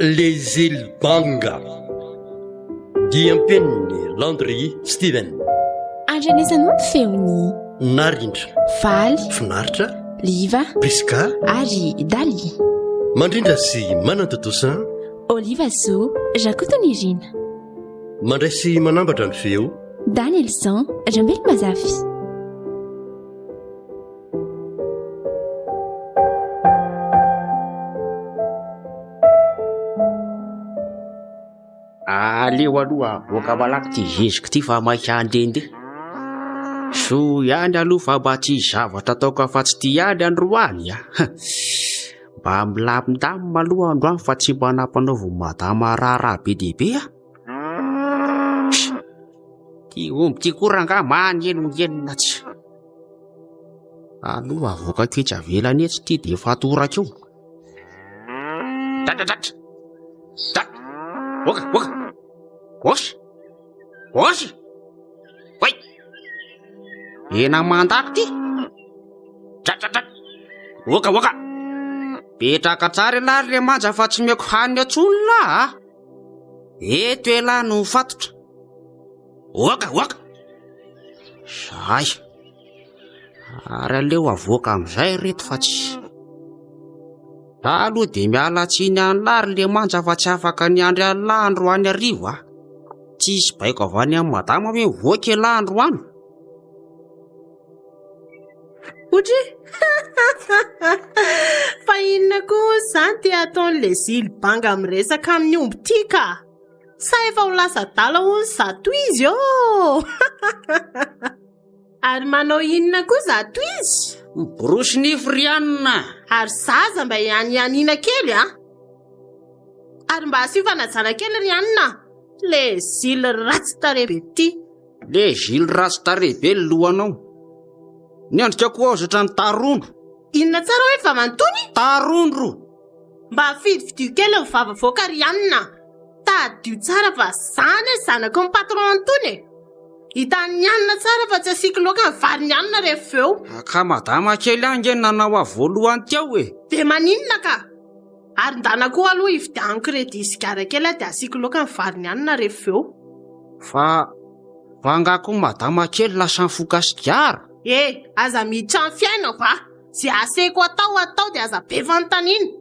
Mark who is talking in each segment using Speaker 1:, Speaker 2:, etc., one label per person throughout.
Speaker 1: Les îles Banga. Diam-peniny Landry Steven.
Speaker 2: Andrenesanao ny feony
Speaker 1: Narindra,
Speaker 2: Valy,
Speaker 1: Finaritra,
Speaker 2: Liva
Speaker 1: Priska,
Speaker 2: ary Dali.
Speaker 1: Mandrindra sy manantotosan,
Speaker 2: Oliva Zo, Jakotony Rina,
Speaker 1: mandray sy manambatra ny feo,
Speaker 2: Daniel Zan, Rambely Mazafy.
Speaker 3: Aleo aloha voaka malaky ty zeziko ty fa maika andende. So ihany aloha fa mba tsy zavatra ataoko afa-tsy ty ihany androany a. Mba milamindamy maloha androany fa tsy mba nampanaovo madama raharaha be dehibe a. Ty omby ty koranga manenonenona tsy. Aloha avoaka toetra velany etsy ty de efa toraka io. Voaka. Osy. Wai. Ena mandako ty. Voaka. Petraka tsara elary le manja fa tsy meko haniny atsony laha. Eto elahy no fatotra. Voaka. Zay. Ary aleo avoaka amizay reto fa tsy. Aloha de miala tsiny an'lary le manja fa tsy afaka ny andry alahy androany arivo a. Tsisy baiko avany amin'ny madama hoe voaka elahy androany.
Speaker 4: Otry fa inona koa zany ty ataon'le zily banga miresaka amin'ny omby ty ka? Sa efa ho lasa dala hono zato izy ô. Ary manao inona koa zato izy?
Speaker 3: Borosy nify rianina.
Speaker 4: Ary zaza mba ihanianina kely a. Ary mba asifanajana kely rianina. Le zily ratsy tarebe ty.
Speaker 3: Le zily ratsy tarebe ny lohanao. Niandrika koa ozatra ny tarondro.
Speaker 4: Inona tsara hoe va mantony?
Speaker 3: Tarondro.
Speaker 4: Mba fidividio kely ny vavavoaka rianina. Tadio tsara fa zany zanako ny patron antony. Hitany anina tsara fa tsy asiako loaka ny vary ny anina rehefa eo.
Speaker 3: Ka madama kely ange nanao avoalohany teo e.
Speaker 4: De maninona ka? Ary ndana koa aloha ividianako kredi sigara kely de asiako loaka ny vary ny anina rehefa eo.
Speaker 3: Fa ngako madama kely lasa mifoka sigara.
Speaker 4: Aza miditra ny fiaina va? Zay aseko atao de aza be fanontaniana.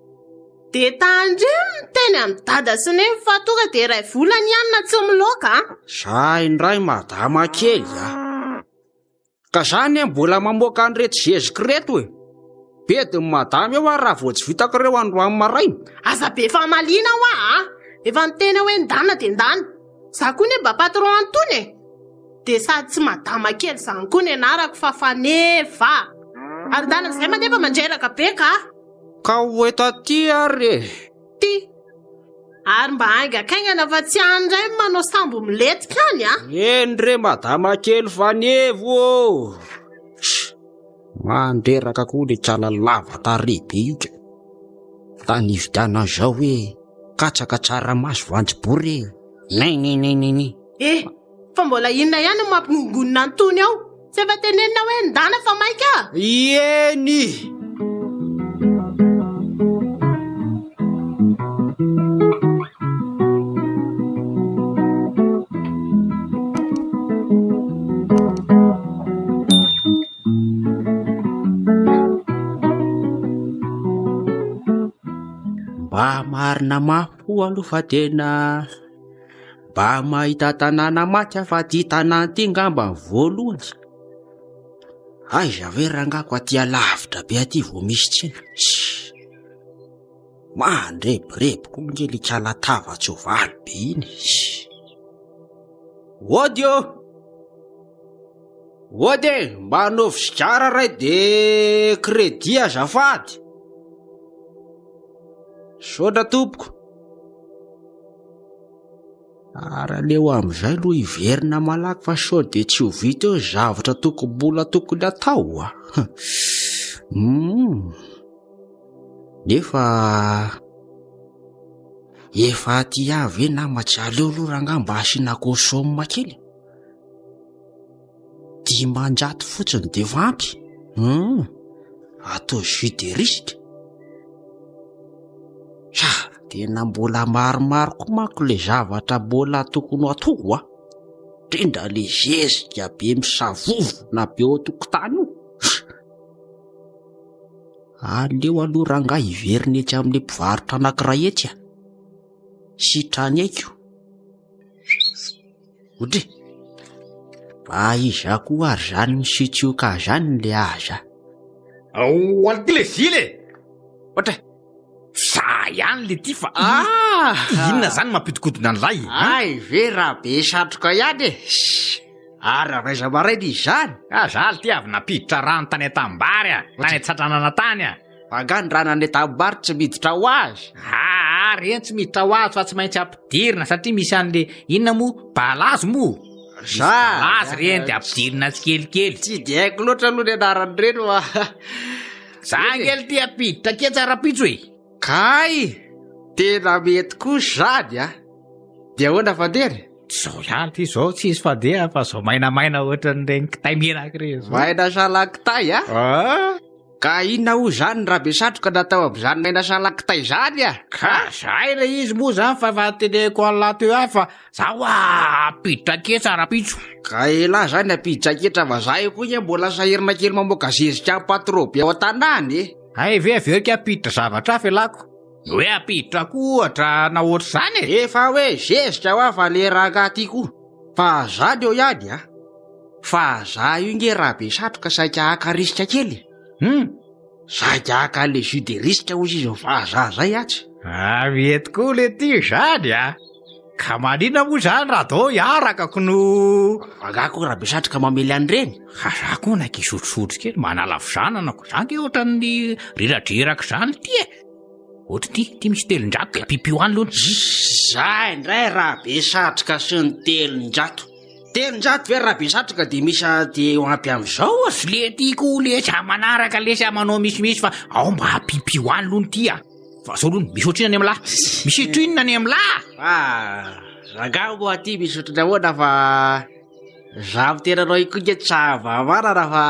Speaker 4: De tandremo ny teny amin'ny dada sy neny fa tonga de iray volany anina tsy miloaka.
Speaker 3: Zay indray madama kely a. Ka zany mbola mamoaka an'ireto zeziko reto e. Bediny madama eo raha vao tsy vitako ireo androany maraina.
Speaker 4: Aza be famaliana hoa a. Efa niteny hoe ndana de ndana. Za koa ne mba patron antony e. De sady tsy madama kely zany koa ny anarako fa faneva. Ary ndana zay manefa mandreraka be ka.
Speaker 3: Ka hoeto aty ary
Speaker 4: ty. Ary mba haingakaingana fa tsy andray manao sambo miletika any a.
Speaker 3: Endre madama kely fanevo. Mandreraka koa le tsala lava tarebe io ke. Tany ividiana zao hoe katsaka tsara maso voanjobory. Nei.
Speaker 4: Fa mbola inona ihany mampingongonina antony ao. Tsy efa tenenina hoe ndana fa maika.
Speaker 3: Ieny. Mba marina mafo aloha fa tena mba mahita tanàna maty afa ty tanàna ty ngamba ny voalohany. Aiza ve rangako aty alavitra be aty vao misy tsena. Mandrebirebi koa ngely kalatava tsy ho valy be iny. Ody mba hanaovy sigara ray de kredi azafady. Sodra tompoko. Ary aleo amizay aloha iverina malaky fa sao de tsy ho vita eo zavatra tokony atao a. Nefa efa ty avy e namatsy aleo aloha rangamba asianako saoma kely 10 fotsiny de vampy atao jus de risque tena mbola maromaro ko mako le zavatra mbola tokony atoko tenda le zezika be misavovo na be ao tokotany io aleo aloha rangahy iveriny etsy amin'ny mpivarotra anankiray etsy sitrany aiko odre mba iza koa ary zany misitsioka zany le aza
Speaker 5: alty le zile ohatra za ihany le ty fa inona zany mampitokodina an'izay
Speaker 3: ay ve raha be satroka ihany ary raiza maraina izany
Speaker 5: zaly ty avy napiditra rano tany atambary tany atsatranana tany
Speaker 3: angany rano any atambary tsy miditra ho azy
Speaker 5: reny tsy miditra ho azy fa tsy maintsy ampidirina satria misy an'le inona mo balazo mo balazo reny de ampidirina tsikelikely
Speaker 3: tsy de haiko loatra aloha ny anarany reny
Speaker 5: za ngely ty apiditra ke tsara-pitso e
Speaker 3: kay tena mety kosa zany de ahoana fandery
Speaker 5: zao ihany ty zao tsy izy fandeha fa zao mainamaina ohatran'ireny kitay menaka reny
Speaker 3: maina salakitay ka inona ho zany raha be satroka natao amin'izany maina salakitay zany
Speaker 5: ka zay le izy moa zany fa teneko an'la teo ahy fa zaho apiditra ke tsara-pitso
Speaker 3: ka ela zany apiditra ketra va zahay koa nye mbola sahirina kely mamoaka zezika patro be ao an-tanany
Speaker 5: ay ve averika apiditra zavatra hafa elako hoe apiditra ko ohatra na ohatr' zany
Speaker 3: efa hoe zezika ho fa le rangahy ty koa fa zany eo ihany fa za io nge raha be satroka saika haka risika kely saika haka le jus de risque hozy izy fa za zay atsy
Speaker 5: mety koa le ty zany ka manina moa zany raha dao hiarakako no
Speaker 3: agako raha be satroka mamely an'ireny
Speaker 5: za koa nakisotrosotro kely manalavozananako zange ohatran'ny riradreraka zany ty ohatra ty misy telonjato de apipioany loany
Speaker 3: za indray raha be satroka sy ny telonjato ve raha be satroka de misy de ampy am'izao
Speaker 5: sy le tiako le tsy manaraka le sy amanao misimisy fa ao mba apipioany loany ty fa zao loany misy ohatrinany am'lahy misy trinona any am'lahy
Speaker 3: rangah moa ty misy otriny ahoana fa za mitenanao ikonge tsava manana fa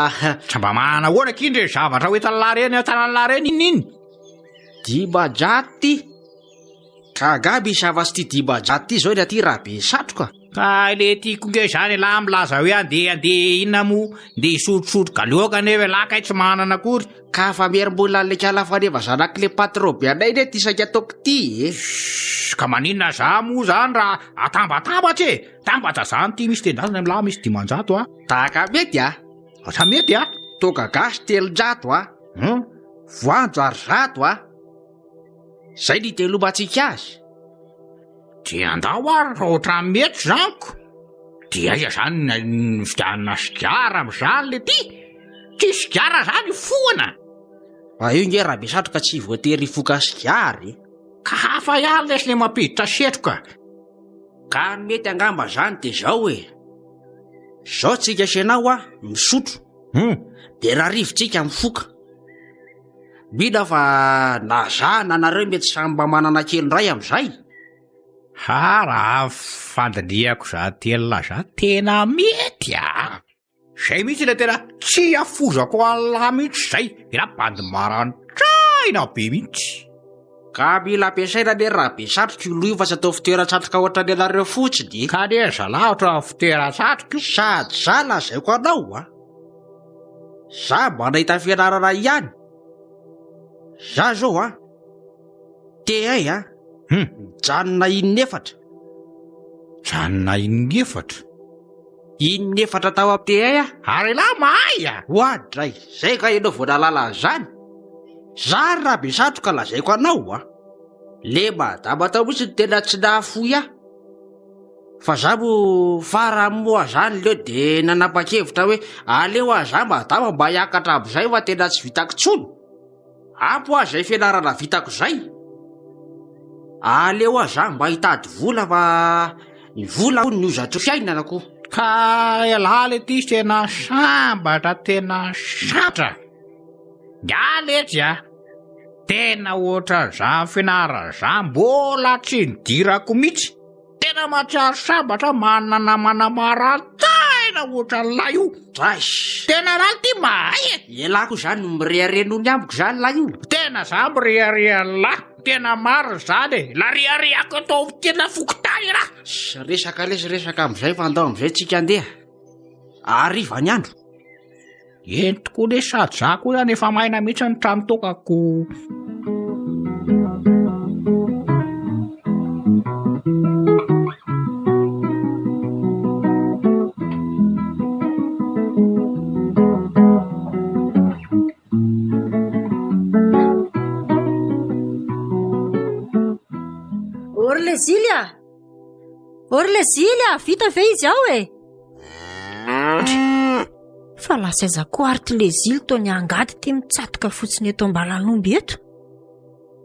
Speaker 5: tsy mba manana ahoana kindre zavatra hoetan'lahy reny tanan'lahy reny ininy
Speaker 3: 10 ka ga misy avasy ty 10 ty zao ny aty raha be satroka
Speaker 5: ka le tiako nge zany lahy milaza hoe andeha inona mo de isotrosotro galioka nefa lakay tsy manana akory
Speaker 3: ka fa mierymbola le kalafaneva zanaki le patro be anay ne ty saika ataoko ty
Speaker 5: ka maninona za moa zany raha atambatambatsy tambatra zany ty misy tendazana am'lahy misy 10
Speaker 3: taka mety
Speaker 5: sa mety
Speaker 3: toga gasy 300 voanjo ary 100 zay ny telomatsika azy
Speaker 5: de andao ary oatra mety zaniko de aiza zany vidanina sigara am'izany le ty tsy sigara zany foana
Speaker 3: io nge raha be satroka tsy voatery foka sigary
Speaker 5: ka hafa ihany lesy le mampiditra setroka
Speaker 3: ka mety angamba zany de zao zao tsika senao misotro de raha rivotsika mifoka mina fa nazana nareo mety samba manana kelindray am'izay
Speaker 5: raha fandiniako za telona za tena mety zay mihitsy le tena tsy afozako alahy mihitsy zay ena bandymarantraina be mihitsy
Speaker 3: ka mila ampiasaina ne raha be satroka io loha io fa tsy atao fitoeran-satroka ohatrany anareo fotsiny
Speaker 5: ka ne zalahy ohatra fitoeran-satroka io
Speaker 3: sady za lazaiko anao za mba nahita fianarana ihany za zao te ay janona inefatra inefatra tao am te ay
Speaker 5: ary lahy mahay
Speaker 3: hoadray zay ka enao voanalala zany za raha be satroka lazaiko anao le madama tao mihitsy ny tena tsy nahafoy fa za mo fara moa zany leo de nanapa-kevitra hoe aleo za madama mba hiakatra am'izay fa tena tsy vitako tsony apo zay fianarana vitako zay aleo za mba hitady vola fa ny vola ny ozatro fiainanako
Speaker 5: ka elahy le ty tena sambatra tena satra ngaletsy tena ohatran'izany fianaran'izany mbola tsy nidirako mihitsy. Tena mahatsiaro sambatra manana maran-tsaina ohatran'ilay io. Tena raha ty mahay e.
Speaker 3: Ialako zany mirehareno ny ambiko zany la io.
Speaker 5: Tena za mireharehan'lahy. Tena marina zany e. La rehareako atao tena fokotany raha.
Speaker 3: Resaka lesy resaka am'izay fa andao am'izay tsika andeha. Ariva ny andro.
Speaker 5: Entiko le sady za koa zany efa maina mihitsy ny trano tokako.
Speaker 6: Orlezilia, vita ve izy ao e? Fa lasa aiza koa ary ty Lezily toa ny angady ty mitsatoka fotsiny eto ambalan'omby eto.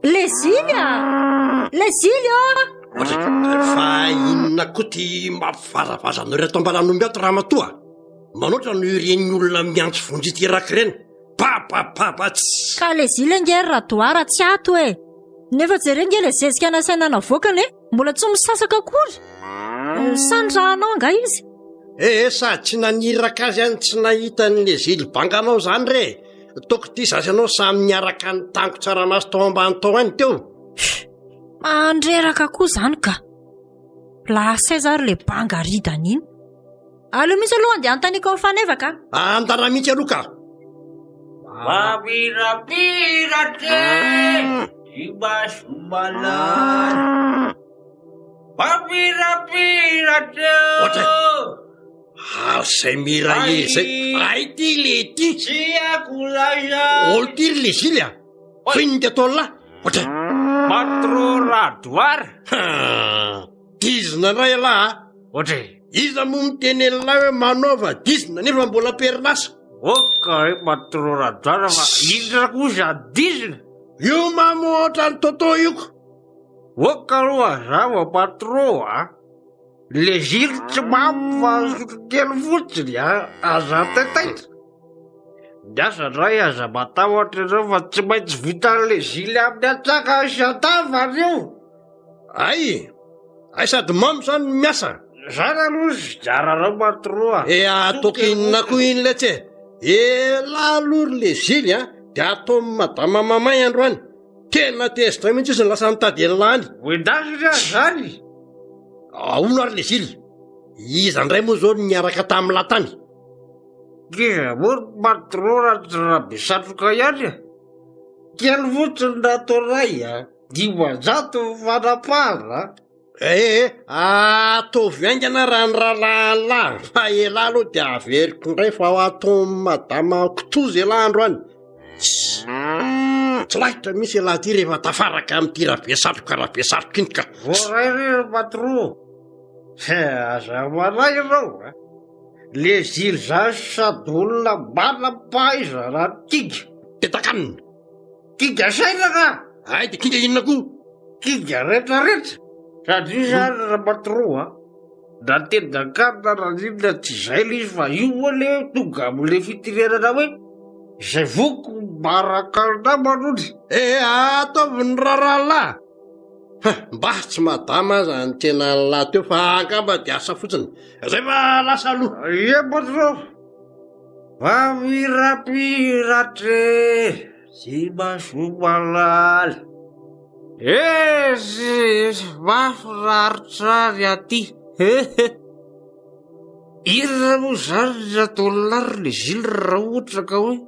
Speaker 6: Lezilia! Lezilia!
Speaker 1: Fa inona koa ty mampivaravazanareo ato ambalan'omby ato raha matoa? Manoatra no ireny olona miantso vonjy ty rakireny. Papapapats.
Speaker 6: Ka Lezilia ngery radoara tsy ato e. Nefa jereo nge le zezika nasaina navokany e. Mbola tsy misasaka akory. Sandrahanao anga izy.
Speaker 1: Sady tsy naniraka azy any tsy nahita ny Lezily banganao zany re. Toko ty sasy anao samy niaraka ny tango tsaramaso tao ambany tao any teo.
Speaker 6: Andreraka koa zany ka. Lasa zary le banga ridany iny. Aleo misy aloha andeha antaniko amin'ny fanevaka.
Speaker 1: Andara mihitsy aloha ka.
Speaker 5: Papirapiratre Ibasumala Papirapiratre
Speaker 1: Zay mira zay. Ay ty le ty. Olo ty le Lezily a. Fino ty atao la. Otra.
Speaker 5: Patroradoar.
Speaker 1: Dizina ray la.
Speaker 5: Otra.
Speaker 1: Iza mo miteny la hoe manaova dizina nefa mbola perinasa.
Speaker 5: Oka patroradoar fa indra kosa dizina.
Speaker 1: Io mamo otra ny toto io ko.
Speaker 5: Oka aloha zava patro a. Lezily tsy mampa kely fotsiny aza taitaitra. Miasa ray aza matahotra ireo fa tsy maintsy vita Lezily amin'ny atsaka isatavany io.
Speaker 1: Ay sady mamy zany miasa.
Speaker 5: Zany aloha sy jarareo patroa.
Speaker 1: Atoky inona koa iny le tse. La alory Lezily de atao madama mamay androany. Tena tezitra mihitsy izy lasa mitady elany.
Speaker 5: Oendasiny zany.
Speaker 1: Aono ary Lezily. Iza ndray moa zao niaraka tamin'ny latany.
Speaker 5: Kiza moa patroa raha besatroka ihany. Kely fotsiny natao ray 500 fanapahana.
Speaker 1: Atovy aingana raha ny rahalahy. Fa ela aloha de averiko ndray fa atao madama kitozy ela androany. Tsy lahitra misy ela ty rehefa tafaraka amin'ty raha besatroka iny ka.
Speaker 5: Voray re patroa. Aza malay ianao. Lezily zany sady olona manam-pahaiza raha kiga.
Speaker 1: Tetakanina.
Speaker 5: Kiga saina ka.
Speaker 1: Ay de kiga inona koa.
Speaker 5: Kiga rehetrarehetra. Satria zany raha patroa. Da tena kanina raha inona tsy zay le izy fa io le tonga amin'le fitirenana hoe zay voko maraka namanony.
Speaker 1: Ataovy ny rahalahy. Mba tsy madama zany tena lahy teo fa angamba de asa fotsiny. Zay fa lasa aloha.
Speaker 5: Patro. Papirapiratre Ibasumala. Mafinaritra ry aty. Irona moa zany natao lary Lezily raha ohatra ka hoe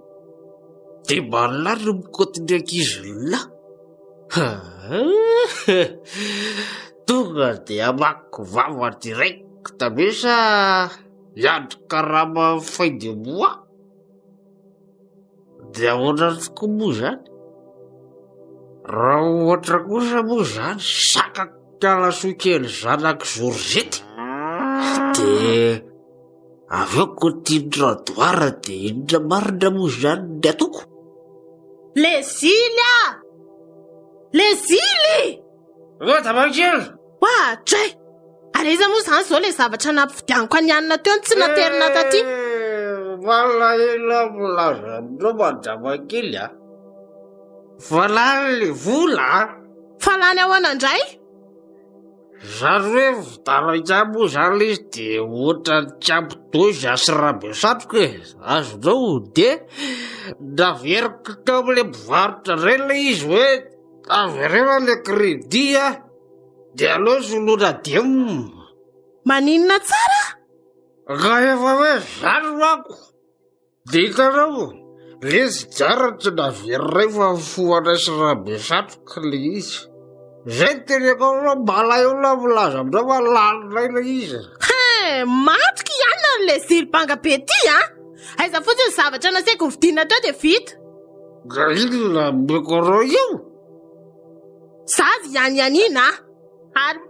Speaker 5: de malary no mikotiny ankizy la. Tonga de amako vava direct be sa iandro karama fin de mois. De ahoana tokoa moa zany. Raha ohatra kosa moa zany sakako kalaso kely zanako Georgette. De aveo continradoara de inona marina moa zany ny ataoko.
Speaker 4: Lezily! Lezily!
Speaker 5: Tamakely.
Speaker 4: Tray! Areza moa zany zao le zavatra nampividianako anianina teo tsy naterina taty.
Speaker 5: Malahelo milaza aminao mandrama kely
Speaker 3: valany le vola
Speaker 4: fa lany ahoana indray
Speaker 3: zany hoe vidalaitsabo zany izy de ohatra tiampotozy asy rabe satroka e azonao de naveriko teo am'le mpivarotra reny le izy hoe averena le crédit a de aloha solona de
Speaker 4: maninona tsara
Speaker 3: ka efa hoe zany rako de hitanao le zy jara tsy naveryray fa foanay sy rabe satroka le izy zay teneko mbala eo la milaza amizao fa lalinay le izy
Speaker 4: matroka ihany le zilipanga be ty a aiza fotsiny zavatra nasaiko vidina teo de vita
Speaker 3: ka inona mekoro io
Speaker 4: zazy ihany ary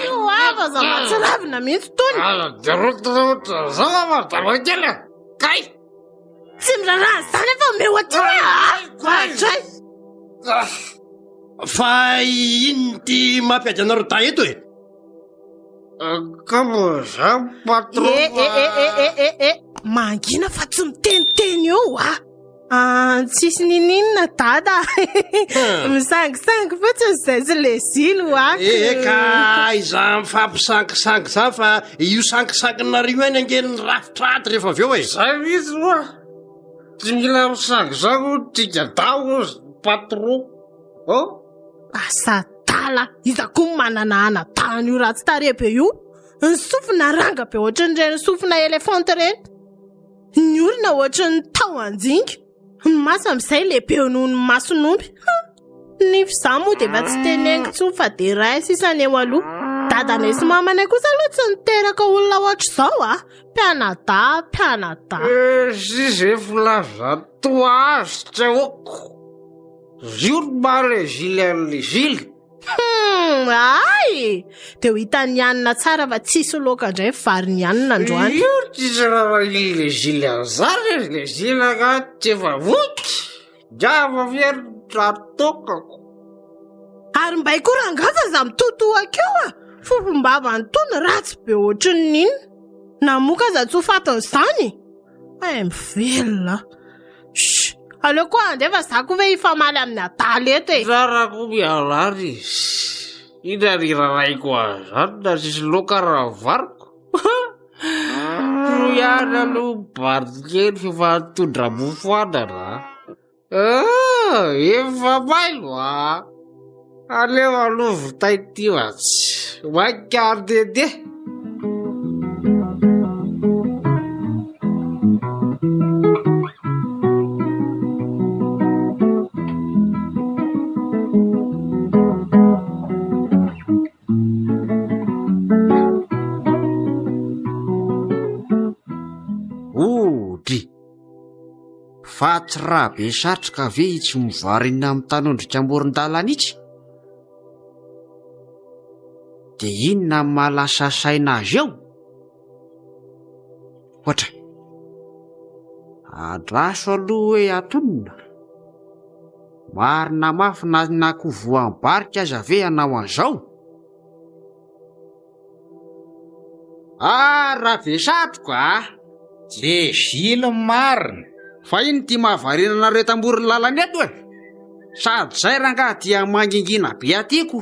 Speaker 4: io ava za matsiravina mihitsy tony
Speaker 3: zao amadamankely kay
Speaker 4: tsy miraraha zany efa meo aty atray
Speaker 1: fa ino ty mampiady anareo ta eto e
Speaker 3: kamo za patron
Speaker 4: mangina fa tsy miteniteny eo tsisy nininona dada misangisangy fotsiny zay sy le zilo
Speaker 1: ka iza mifampisangisangy za fa io sangisanginareo any angeliny rafitraty rehefa avy eo e
Speaker 3: zay misy roa tsy mila misangisango tika dao patron
Speaker 4: asadala iza koa manana anatany io raha tsy tarebe io ny sofina ranga be ohatran'ireny sofina elefanta reny ny olona ohatran'ny tao anjinga ny maso am'izay lehibe noho ny mason'omby ny fiza moa de efa tsy tenengy tso fa de ray sisany eo aloha dadanay sy mamanay kosa aloha tsy niteraka olona ohatra zao mpianada
Speaker 3: si zay filaza toazitra oko zio male zily an'le zily
Speaker 4: ay de ho hitany anina tsara fa tsisy loakandray vary ny anina androany
Speaker 3: io tsisy raha le zily an'zany le zily agnaty efa voky java vieritratokako
Speaker 4: ary mba ikorangava za mitotoakeo fofombava nytony ratsy be ohatran'ny inona namoka za tsy ho fatany zany mivelona aleo koa andefa za ko ve ifamaly amin'ny adaly eto
Speaker 3: zarako mialary inaniraraiko azany na sisy loka raha variko ihany aloha barikely fefa tondra mofoanana efa mailo aleo aloha vitaitio atsy maikardede fa tsy raha be satroka ve itsy mivarina amin'ny tanondrika amoron-dalana itsy de inona mahalasa saina azy eo ohatra adraso aloha hoe atonona marina mafy na nakovoam-barika aza ve anao an'izao raha be satroka
Speaker 5: de zily marina
Speaker 3: fa iny ty mahavarina nareo tambory lalana eto sady zay rangaha dia mangingina be atyko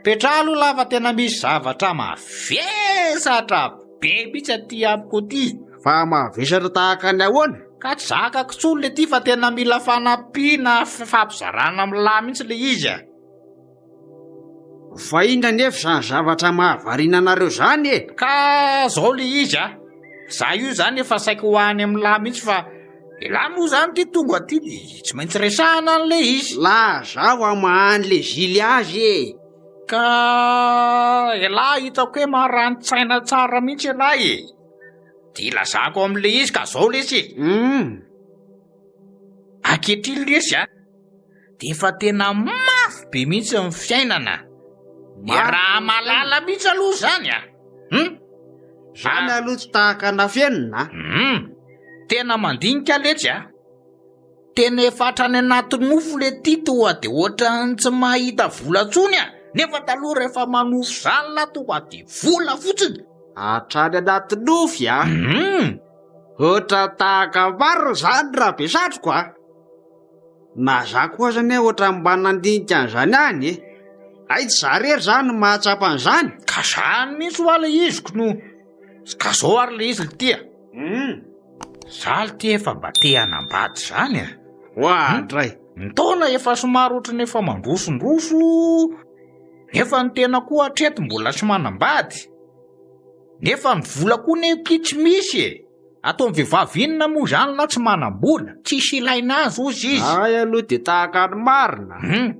Speaker 5: petra aloha lafa tena misy zavatra mavesatra be mihitsy aty amiko ty
Speaker 3: fa mavesatra tahaka ny ahoana
Speaker 5: ka tsy zakako tsony le ty fa tena mila fanampiana fampizarana amilay mihitsy le izy
Speaker 3: fa inona nefa zany zavatra mahavarina nareo zany
Speaker 5: ka zao le izy za io zany efa saiko hoany amilay mihitsy fa elahy moa zany ty tonga ty de tsy maintsy resahana an'le izy
Speaker 3: la zaho amahany le zily azy
Speaker 5: ka elahy hitako hoe maharani-tsaina tsara mihitsy elahy de ilazako am'le izy ka zao lesy ankehitriny lesy de efa tena mafy be mihitsy ny fiainana de raha malala mihitsy aloha zany
Speaker 3: zany aloha tsy tahaka nafenina
Speaker 5: tena mandinika letsy tena efatra any anatin'ny mofo le ty toa de ohatrany tsy mahita vola tsony nefa taloha rehefa manofo zany la toa de vola fotsiny
Speaker 3: hatrany anaty nofy ohatra tahaka maro zany raha be satroko na za koa zany ohatra mba nandinika an'izany any e. Ay tsy za rery zany mahatsapa an'izany.
Speaker 5: Ka zany mihitsy ho ala iziko no ka zao ary le izy litia. Za litia efa mba te hanambady zany a.
Speaker 3: Hoandray.
Speaker 5: Ny taona efa somary ohatrany efa mandrosondroso nefa ny tena koa hatreto mbola tsy manambady. Nefa ny vola koa neky tsy misy e. Atao ny vehivavy inona moa zany na tsy manam-bola, tsisy ilaina azy ozy izy.
Speaker 3: Ay aloha de tahaka ny marina.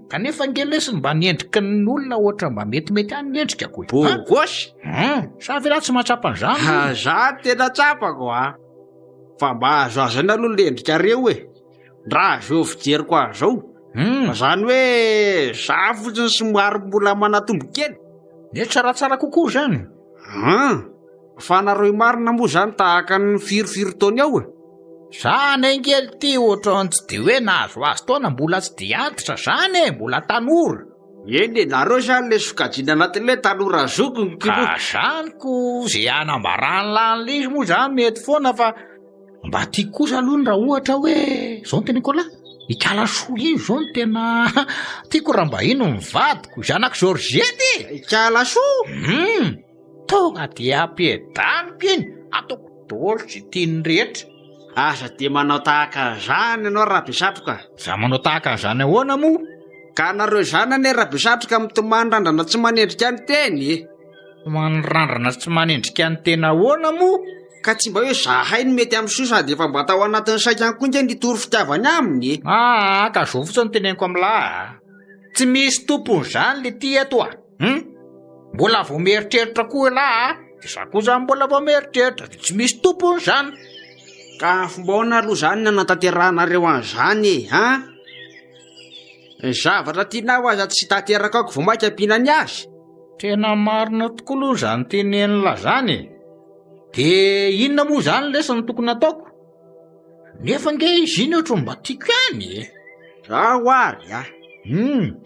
Speaker 5: Kanefa ngelesiny mba niendriky ny olona ohatra mba metimety any niendrika koa.
Speaker 3: Bogosy.
Speaker 5: Sa vela tsy mahatsapa an'izany.
Speaker 3: Za tena tsapako a. Fa mba azo azany aloha lendrika reo e. Raha zao fijeriko azy zao. Zany hoe za fotsiny somary mbola manatombo kely.
Speaker 5: Ne tsaratsara kokoa zany.
Speaker 3: Fa nareo marina moa zany tahaka ny firofiro taony ao e.
Speaker 5: Zany engely ty ohatrany tsy de hoe nahazo azy taona mbola tsy de antitra zany e, mbola tanora.
Speaker 3: Eny nareo zany le sokajiana anatin'le tanora zokony
Speaker 5: Ka zanyko zay anambarany lany izy moa zany mety foana fa mba tia kosa aloha raha ohatra hoe zao ny teniko la ikala soa izy zao ny tena tiako raha mba ino mivadiko zanako Georgette.
Speaker 3: Ikala soa.
Speaker 5: Tonga dia ampiadaniko iny ataoko daholo tsy tiany rehetra.
Speaker 3: Asa de manao tahaka zany ianao Rabesatroka.
Speaker 5: Za manao tahaka an'izany ahoana moa?
Speaker 3: Ka nareo zany ane Rabesatroka mitomany randrana tsy manendrika ny teny.
Speaker 5: Manrandrana tsy manendrika ny tena ahoana moa?
Speaker 3: Ka tsy mba hoe zahay ny mety amin'soa sady efa mba atao anatin'ny saikany koa ny toro fitiavany aminy.
Speaker 5: Ka zao fotsiny teneniko amilà. Tsy misy tompony zany le ty eto a. Mbola vao mieritreritra koa lahy de za koa zany mbola vao mieritreritra de tsy misy tompony zany.
Speaker 3: Ka fomba ahoana aloha zany ny anatanteranareo an'izany e, ha? Zavatra tianao aza tsy tanteraka ako vao maika ampihinany azy.
Speaker 5: Tena marina tokoa aloha zany tenenila zany. De inona moa zany lesany tokony ataoko? Nefa nge izy iny ohatry mba tiako ihany e.
Speaker 3: Zaho ary a.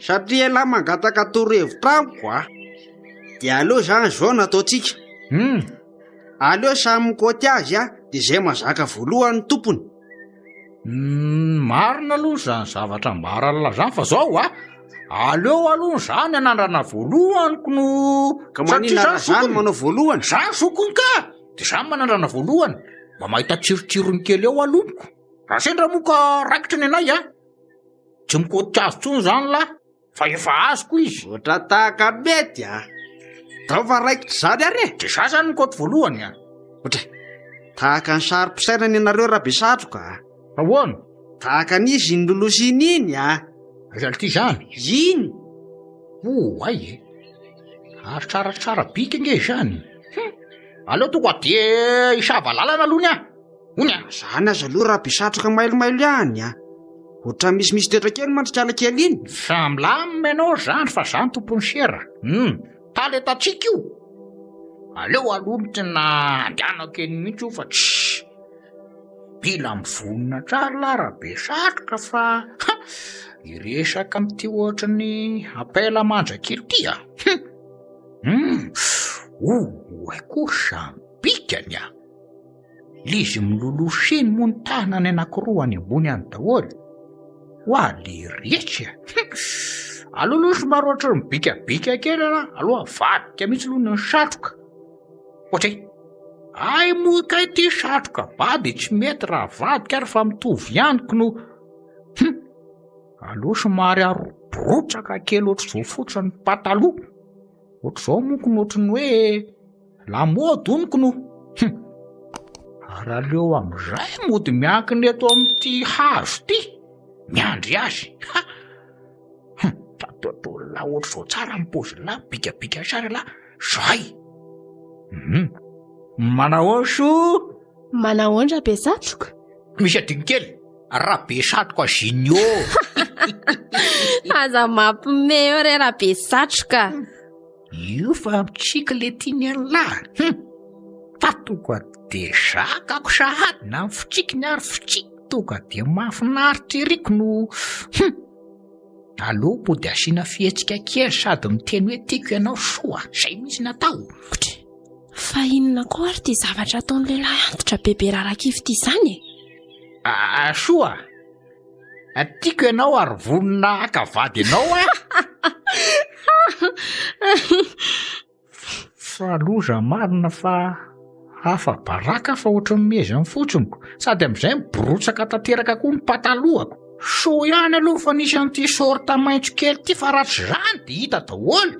Speaker 3: Satria lahy mangataka toro-hevitra amiko a. De aleo zany zao nataotsika. Aleo samy mikoty azy a, de zay mazaka voalohany tompony.
Speaker 5: Marina aloha zany zavatra mbaralala zany fa zao a. Aleo aloha zany anandrana voalohanyko no.
Speaker 3: Ka maninara zany manao voalohany.
Speaker 5: Zany sokony ka. De zany manandrana voalohany. Mba mahita tsirotsirony kely eo aloniko. Raha sendra moa ka raikitra ny anay a. Tsy mikoty azy tsony zany lahy. Fa efa azoko izy.
Speaker 3: Ohatra tahaka mety a. Dao fa raikitra zany ary e.
Speaker 5: De za zany mikoty voalohany a.
Speaker 3: Ohatra tahaka ny sari-pisainany anareo Rabesatroka.
Speaker 5: Ahoana?
Speaker 3: Tahaka n'izy ny lolosiny iny a.
Speaker 5: Zany ty zany.
Speaker 3: Iny.
Speaker 5: Ay e. Ary tsaratsara bika nge zany. Aleo tonga de isava lalana aloha nya. Onya.
Speaker 3: Zany aza aloha Rabesatroka mailomailo ihany a. Ohatra misy toetra kely mandrikala kely iny.
Speaker 5: Samlamina ianao zany fa zany tompony sera. Talentatsika io. Aleo aloha na andianako eny mihitsy io fa tsh. Mila mivonona tsara la Rabesatroka fa iresaka amty ohatrany apela mandrakely ty a. Ay kosa bikany a. Lizy milolosiny moa ny tanany anankiroa any ambony any daholo. Hoaly rehetra. Aloha somary ohatra mibikabika kely ana. Aloha vadika mihitsy aloha ny satroka. Ohatray. Ay moa kay ty satroka vady tsy mety raha vadika ary fa mitovy ihaniko no. Aloha somary aroborotsaka kely ohatr' zao fotsiny pataloha. Ohatr' zao moko no ohatry ny hoe lamody oniko no. Ary aleo am'izay mody miankiny eto amin'ity hazo ty. Miandry azy. Tatola ohatr' zao tsara mipozy la bikabika sara la. Zay. Manao so?
Speaker 2: Manao Rabesatroka?
Speaker 5: Misy adiny kely. Rabesatroka junior.
Speaker 2: Aza mampime eo re Rabesatroka.
Speaker 5: Io fa amitsika le tiany lahy. Fa tonga de zakako sahady na fitsikiny ary fitsika tonga de mahafinaritra eriko no. Allo mody asiana fihetsika kely sady miteny hoe tiako ianao soa. Zay mihitsy natao.
Speaker 2: Fa inona koa ary ty zavatra ataon'ny lehilahy antitra bebe rarakivy ty zany e?
Speaker 5: Soa. Atiako ianao ary vonina akavady ianao a. Fa loza marina fa hafa baraka fa ohatry ny meza amin'ny fotsoniko sady amin'izay miborotsaka tanteraka koa ny patalohako. So ihany aloha fa nisy an'ity sorta maitso kely ity fa ratsy zany de hita daholo.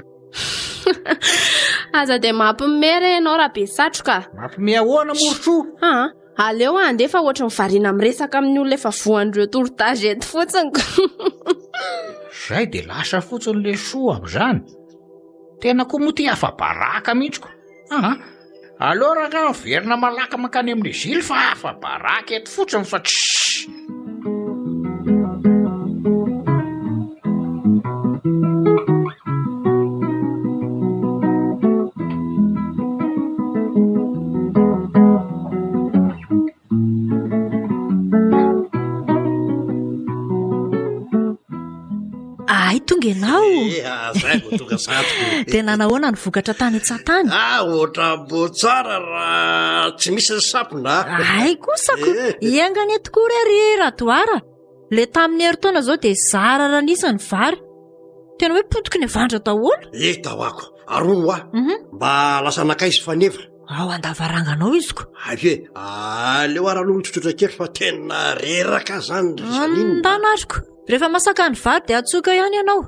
Speaker 2: Aza de mampimery ianao raha be satroka.
Speaker 5: Mampime ahoana morosoa?
Speaker 2: Aleo andefa ohatry ny variana miresaka amin'ny olona efa voan'ireo tourtage eto fotsiny.
Speaker 5: Zay de lasa fotsiny le soa amin'izany. Tena koa moa ty hafa baraka mihitsiko. Aleo raha verina malaka mankany amin'ny zily fa hafa baraka eto fotsiny fa
Speaker 6: Ay, tonga ianao.
Speaker 1: Zay vao tonga satoko.
Speaker 6: Tena nahoana ny vokatra tany an-tsatany?
Speaker 1: Ohatra botsara raha tsy misy ny sapona.
Speaker 6: Ay kosako, iangany tokoa ry Radoara. Le tamin'ny heritaona zao de zara ranisa ny vary. Tena hoe potiky ny avandra daholo.
Speaker 1: Tahoako, arono mba lasa nakaizy faneva.
Speaker 6: Ao andavaranganao iziko.
Speaker 1: Aleo aralono tsotra kely fa tena reraka zany
Speaker 6: Ndanazoko. Rehefa masaka ny vary de atsoka ihany ianao.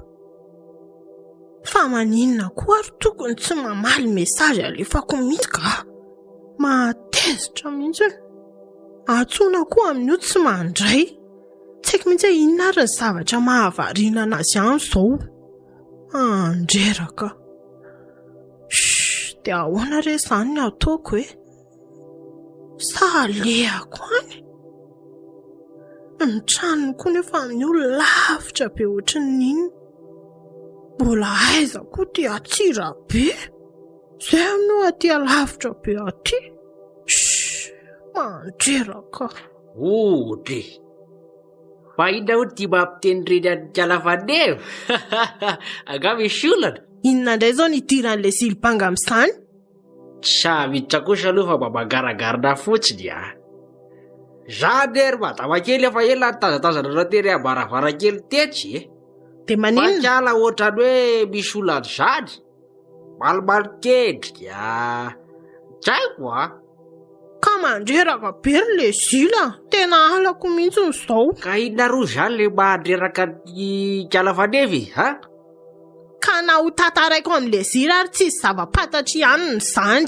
Speaker 4: Fa maninona koa ary tokony tsy mamaly mesazy alefako mihitsy ka. Matezitra mihitsy. Atsoina koa amin'io tsy mandray. Tsy haiko mihitsy inona ary ny zavatra mahavariana anazy an'izao. Andreraka. De ahoana re izany ny ataoko hoe? Sa alehako any? Ny tranony koa nefa amin'io lavitra be ohatry n'iny. Mbola aiza koa ty atsira be. Zay amin'io aty lavitra be aty. Mandreraka.
Speaker 3: Ode. Fa inona ho ty mampiteny reny an-Kalafaneva? Anga misy olana.
Speaker 4: Inona indray zao nidiran'le silibanga amin'izany?
Speaker 3: Savitra kosa aloha fa mba mangaragarina fotsiny Zany ery madama kely efa ela tazatazana tery am-baravarakely tetsy
Speaker 4: De maninona?
Speaker 3: Fakala ohatrany hoe misy olana zany. Malomalo kendrika. Tsy haiko
Speaker 4: Ka mandreraka be le zila. Tena halako mihitsy izao.
Speaker 3: Ka inona roa zany le mandreraka ny Kalafaneva
Speaker 4: Ka na ho tataraiko amin'le zila ary tsy zava-pantatry ihany ny zany.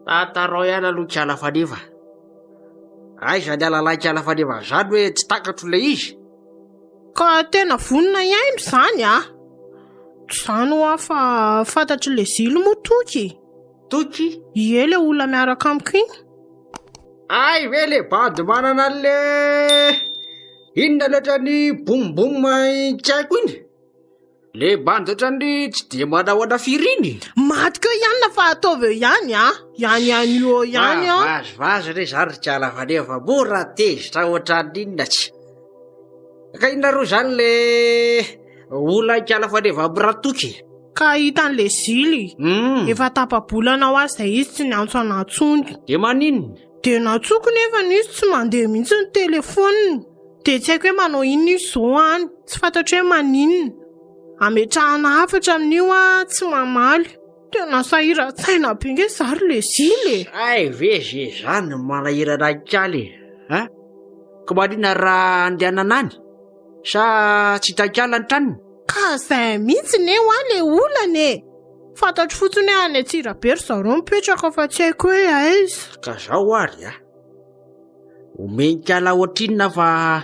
Speaker 3: Tatarao ihany aloha Kalafaneva. Aiza ny alalay Kalafaneva zany hoe tsy takatro le izy.
Speaker 4: Ka tena vonina iaino zany Zany ho afa fantatry le zilo mo toky.
Speaker 3: Toky?
Speaker 4: Ie le olona miaraka amiko iny.
Speaker 3: Ay ve le bady manana le inona loatra ny bombom tsy haiko iny. Le bandy ohatrany tsy de manahoana firiny.
Speaker 4: Maty keo ihany na fa ataovy eo ihany Ihany io ihany
Speaker 3: Vazy re zany ry Kalafaneva mora tezitra ohatrany inona tsy. Ka inona roa zany le olona Kalafaneva am'Ratoky.
Speaker 4: Ka hitan'le zily. Efa tapa-bolana ho azy izay izy tsy niantso anatsony.
Speaker 3: De maninona?
Speaker 4: De natsoko nefa izy tsy mandeha mihitsy ny telefoniny. De tsy haiko hoe manao inona izy zao any. Tsy fantatro hoe maninona. Ametrahana hafatra amin'io tsy mamaly. Tena sahira-tsaina be nge zary le zily.
Speaker 3: Ay ve ze zany manahirana kaly Ka maninona raha andehanana any? Sa tsy hitan-kala ny tranony?
Speaker 4: Ka zay mihitsy ne ho le olana Fantatro fotsiny hoe any Antsirabe ry zareo mipetraka fa tsy haiko hoe aiza.
Speaker 3: Ka zao ary omeny-kala ohatrinona fa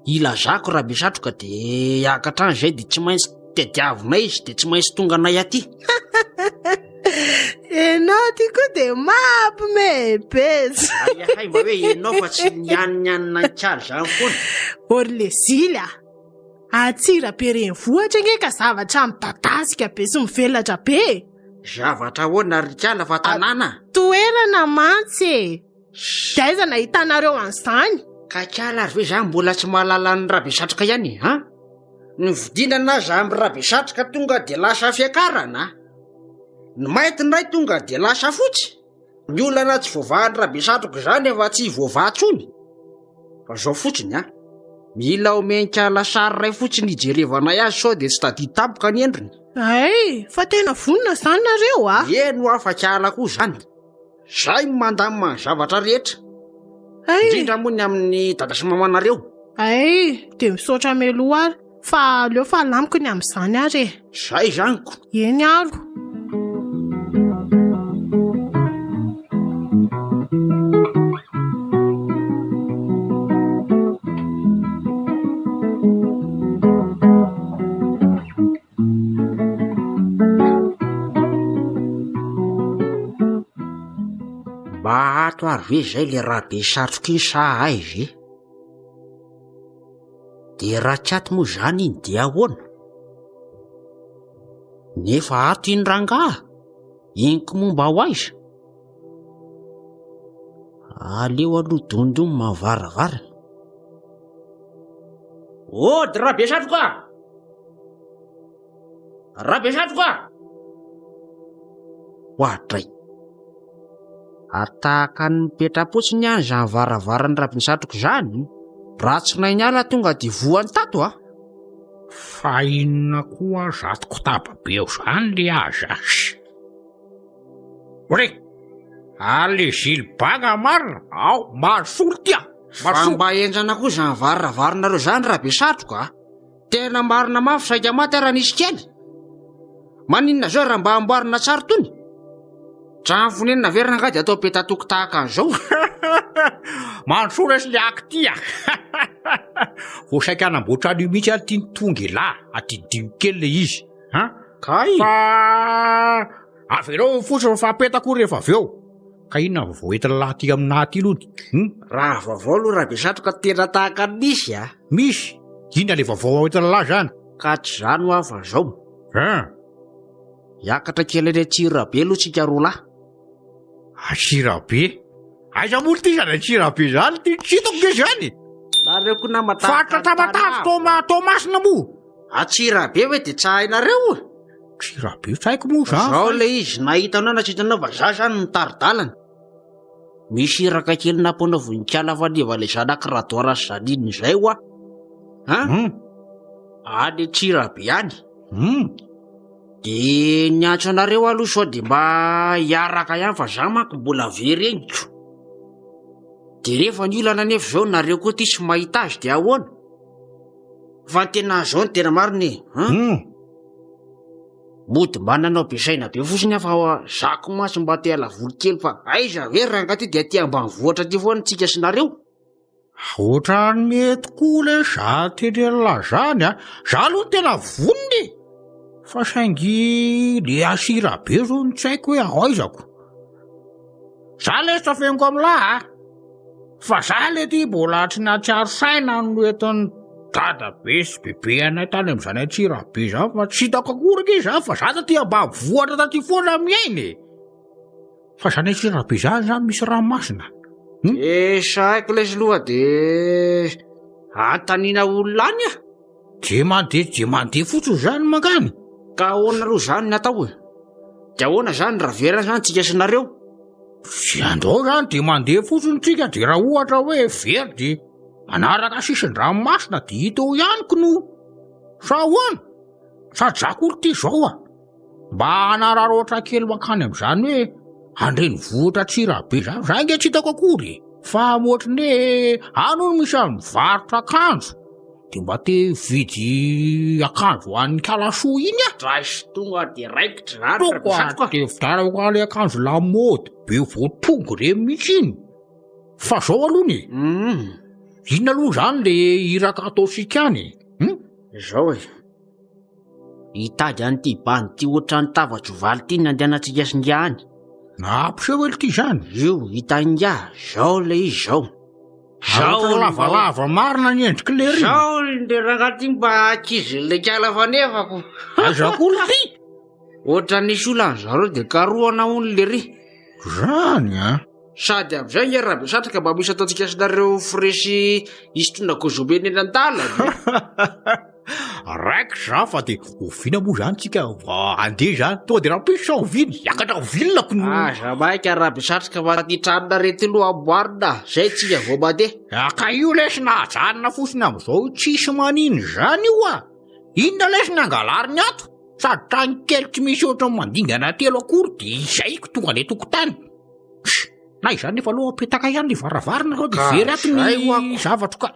Speaker 3: ilazako raha besatroka de hiakatrany zay de tsy maintsy tediavonay izy de tsy maintsy tonga anay aty.
Speaker 4: Enao ty koa de mampimehibeza.
Speaker 3: Hay mba hoe enao fa tsy nianianina kaly zany foana.
Speaker 4: Ory le zily Antsirabe renivohitra nge ka zavatra midadasika be sy mivelatra be.
Speaker 3: Zavatra ahoana ry kala fa tanàna?
Speaker 4: Toerana mantsy De aiza nahitanareo an'izany?
Speaker 3: Ka kala ary ve zany mbola tsy mahalala ny rabesatroka ihany Ny vidinana za amin'ny rabesatroka tonga de lasa fiakarana. Ny maity ndray tonga de lasa fotsy. Ny olana tsy voavahan'ny rabesatroka zany efa tsy voavaha tsony. Fa zao fotsiny mila omenkala sary ray fotsiny hijerevanay azy sao dia tsy tadi tampoka ny endriny.
Speaker 4: ay fa tena vonona zany nareo a.
Speaker 3: Eno afaka ala koa zany. Zay mandamina ny zavatra rehetra,
Speaker 4: ay
Speaker 3: indrindra moa ny amin'ny dada sy mamanareo.
Speaker 4: ay dia misaotra meloa ary fa aleo fa alamiko ny amin'izany ary e.
Speaker 3: Zay zaniko.
Speaker 4: Eny aro.
Speaker 3: Mba ato ary ve zay le raha be satroky ny sa ay ve? Dia raha tsy ato moa zany iny dia ahoana? Nefa ato iny rangaha, iniko momba ho aiza? Aleo aloha dondomy mavaravara. Ody raha be satroka! Raha be satroka! Hoatray. Ataka ny mipetrapotsiny any zany varavarany raha satroka zany, ratsonay ny ala tonga dia voany tato a.
Speaker 5: Fa inona koa zatoko tababeo zany le aza. Ore, ale zilibanga marina, ao, masolo tia.
Speaker 3: Fa mba enjana koa zany varavaranareo zany raha be satroka. Tena marina mafy saika maty raha nisy kely. Maninona zao raha mba amboarina tsara tony? Trano fonenina verina angady atao petatoko tahaka an'izao.
Speaker 5: Mansora sy le aktia. Vao saika anamboatra an'io mihitsy ary tiany tonga lahy, atidimy kely le izy.
Speaker 3: Kay.
Speaker 5: Fa avereo fotsiny fa apetako rehefa avy eo. Ka inona vao entina lahy ty aminah ty lony?
Speaker 3: Raha vaovao aloha raha be satroka tena tahaka ny misy a.
Speaker 5: Misy, inona le vaovao entina lahy zany?
Speaker 3: Ka tsy zany ho afa zao. Hiakatra kely eny Antsirabe aloha tsika roa lahy.
Speaker 5: Antsirabe? Aiza moa ty zany Antsirabe zany? Ty tsitako ge zany.
Speaker 3: Nareo koa nama
Speaker 5: Fatra tamatavy Tomasina moa.
Speaker 3: Antsirabe hoe dia tsahainareo.
Speaker 5: Antsirabe tsy haiko moa zany.
Speaker 3: Zao le izy nahita anao na tsy hitanao fa za zany nitaridalana. Misy iraka kely nampona voninkazo faneva le zanaka radoara sy zaniny izay ho a. Any Antsirabe any. Dia niantso anareo aloha sao dia mba hiaraka ihany fa za manko mbola very eniko. Dia rehefa ny olana nefa zao nareo koa ty tsy mahita azy dia ahoana? Fa ny tena zao ny tena mariny. Mody mba nanao besaina be fotsiny fa zako maso mba te ala voly kely fa aiza very ranga ty dia ty ambanivohitra ty foana tsika sy nareo.
Speaker 5: Oatra mety koa le za tenela zany a. Za aloha tena vonony. Fa saingy le Antsirabe zao ny tsy haiko hoe aizako. Za le safengo amin'lahy fa za le ty mbola tsy natsiaro saina no eton'ny dadabe sy bebe anay tany amin'izany Antsirabe zany fa tsy hitako akory zany fa za taty ambanivohitra taty foana miainy. Fa zany Antsirabe zany misy ranomasina.
Speaker 3: Saiko lesy loha dia antanina olona any a.
Speaker 5: Je mandeha fotsiny zany mangany.
Speaker 3: Ka ahoana aloha zany ny atao e? Dia ahoana zany raha verina zany tsika sy nareo?
Speaker 5: Sy andao zany dia mandeha fotsiny tsika dia raha ohatra hoe very dia manaraka sisin-dranomasina dia hita eo ihaniko no. Sa ahoana? Sady zako olo ty zao a. Mba hanararoatra kely mankany amin'izany hoe andrenivohitra Antsirabe zany. Za nge tsy hitako akory. Fa ohatrany hoe ano misy mivarotra akanjo. Dia mba te vidy akanjo ho an'ny kalasoa iny a.
Speaker 3: Raisy tonga dia raikitra zany.
Speaker 5: Toko dia vidarako le akanjo lamody be voatongo re mihitsy iny. Fa zao aloha ny. Inona aloha zany le iraka ataosika any?
Speaker 3: Zao e. Hitady an'ity bany ty ohatran'ny tavatro valy ty nandehanantsika sy ngia any.
Speaker 5: Nampiseho ely ty zany.
Speaker 3: Io hita ngia, zao le izy zao.
Speaker 5: Zao lavalava marina ny endriky le ry.
Speaker 3: Zao le rangaty mba ankizy le kala fanefako.
Speaker 5: Azako olo ty.
Speaker 3: Ohatra nisy olana zareo dia karohana ony le ry.
Speaker 5: Zany a.
Speaker 3: Sady amin'izay nge raha be satraka mba misy ataontsika sy nareo fresy izy tondra kozobeny eny an-dala.
Speaker 5: Raika za fa de oviana moa zany tsika andeha zany to de raha mpisy oviny yakatra ovinonako no
Speaker 3: aza maika raha bisatrika manatitranona rety loha amboarina zay tsika vao mandeha
Speaker 5: ka io lesina ajanona fosiny am'izao tsisy maniny zany io a inona lesina angalariny ato sady trany kely tsy misy oatra mandingana telo akory de izayko tonga le tokotany na izany nefa aloha apetaka ihany le varavarana sao de very ato ny zavatro ka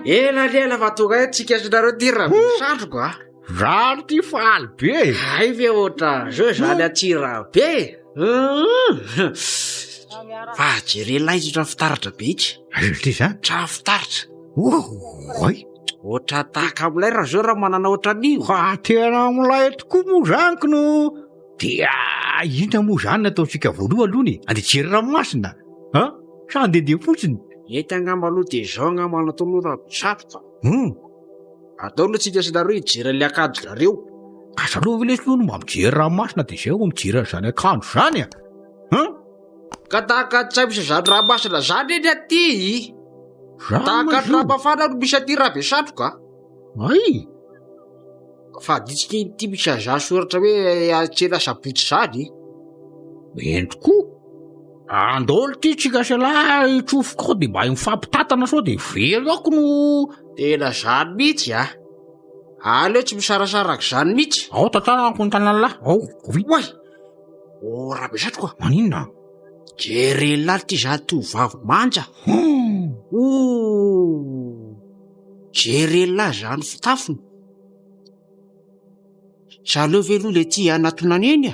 Speaker 3: ela fa tonga hoe tsika sinareo ty raha misatroko a
Speaker 5: zany ty faly be
Speaker 3: ay ve ohatra zao zany atsira be fa jerena izy otra fitaratra be itsy
Speaker 5: ty zany
Speaker 3: tra fitaratra
Speaker 5: oay
Speaker 3: ohatra tahaka amilay raha zao raha manana ohatra an'io
Speaker 5: fa tena amilay tokoa moa zanyko no dia ina moa zany nataotsika voaloha alohany andejery ranomasina a sa andehandeha fotsiny
Speaker 3: ety angamba aloha de zao angamba natao aloha satroka atao aloha tsika sinareo hijery le akanjo zareo
Speaker 5: asa aloha ve lesy aloha no mba mijery ranomasina de zay o mijery zany akanjo zany a
Speaker 3: ka tahaka tsy misy zany ranomasina zany eny aty tahaka ramafana no misy aty raha be satroka
Speaker 5: ay
Speaker 3: fa ditsika iny ty misy aza soratra hoe atsena sabotsy zany
Speaker 5: entoko andolo ty tsika salahy tsofoko de mba mifampitatana sao de very ako no
Speaker 3: tena zany mihitsy aleo tsy misarasaraka zany mihitsy
Speaker 5: ao tantanako ny tananalahy ao
Speaker 3: way raha be satroka
Speaker 5: maninona
Speaker 3: jerelany ty zany tovavy manja jerelay zany fitafiny saleo veloha le ty anatonany eny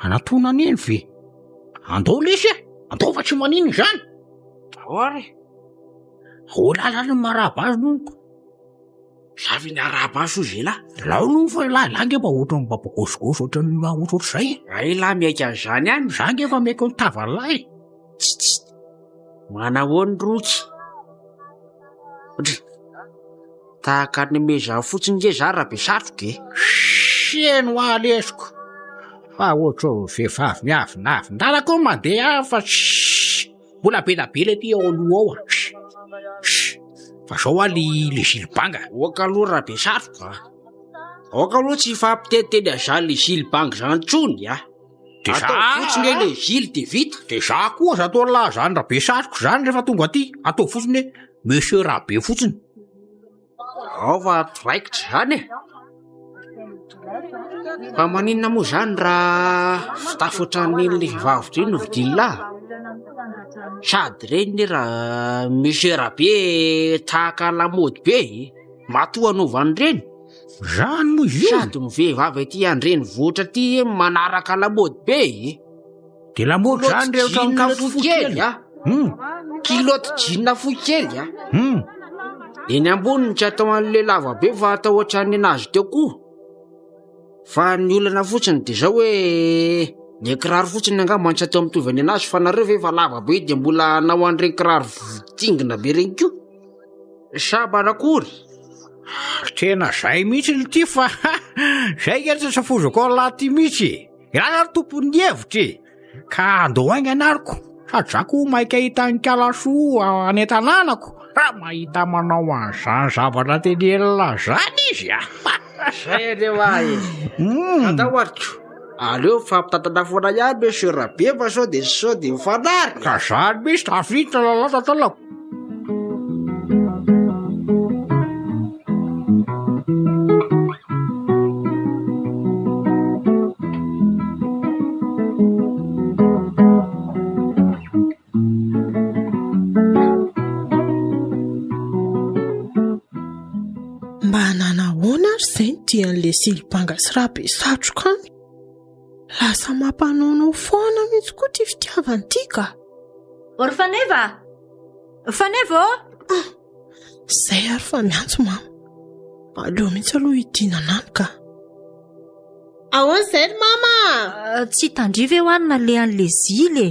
Speaker 5: anatonany eny ve andao lesy andao fa tsy maniny zany
Speaker 3: oare
Speaker 5: ola zany marahaba azy nonoko
Speaker 3: zavy ny arahaba azy ozy lahy
Speaker 5: lao no fa lange mba ohatra mibabagosogosy ohatrany
Speaker 3: ay lahy miaika an'izany any
Speaker 5: zange fa miaiko ny tavalay
Speaker 3: manahoany roky tahaka ny meza fotsiny ge za raha be satroke
Speaker 5: seno alesiko fa ohatra vehivavy miavinavin-dalako mandeha fa mbola belabe le ty ao aloha ao fa zao a le silibanga
Speaker 3: oaka aloha raha be satroka oaka aloha tsy fampiteteteny azany le silibanga zany tsony
Speaker 5: de
Speaker 3: atao fotsiny le zily de vita
Speaker 5: de za koa za atao lahy zany raha be satroko zany rehefa tonga aty atao fotsiny hoe monsieur raha be fotsiny
Speaker 3: ao fa raikitra zany fa maninona moa zany raha fitafoatran'iny le vavitra iny no vidin'lahy sady reny raha monsieur raha be tahaka lamody be matoa anaovany reny
Speaker 5: zany moa izy
Speaker 3: sady mivehivavy ty andreny vohatra ty manaraka lamody be
Speaker 5: de lamody zany rehetra
Speaker 3: kely kiloty jinina fohy kely eny amboniny tsy atao an'le lava be fa atao ohatrany anazy teo koa fa ny olana fotsiny de zao hoe ny kiraro fotsiny angamba tsy atao mitovany anazy fa nareo ve fa lava be de mbola nao an'ireny kiraro tingina be reny ko sabanakory
Speaker 5: tena zay mihitsy ny ty fa zay ketsy safozako ao lahy ty mihitsy irana tompony hevitra ka andao ainy anariko sady zako maika hita ny kalasoa any tanànako raha mahita manao an'izany zavatra tenelina zany izy
Speaker 3: zay aneo ahy atao ariko aleo fampitatana foana ihany monsieur rabe fa sao de mifanary
Speaker 5: ka zany misy tafitra lalata talako
Speaker 4: mba nanahoana ary zay ny dian'le silibanga sy raha be satroka any lasa mampanaonao foana mihitsy koa ty fitiavany ty ka
Speaker 6: ory faneva
Speaker 4: zay ary fa miantso mama aleo mihitsy aloha hidinana any ka ahoana zay ry mama
Speaker 6: tsy tandriva eo any na le an'le zily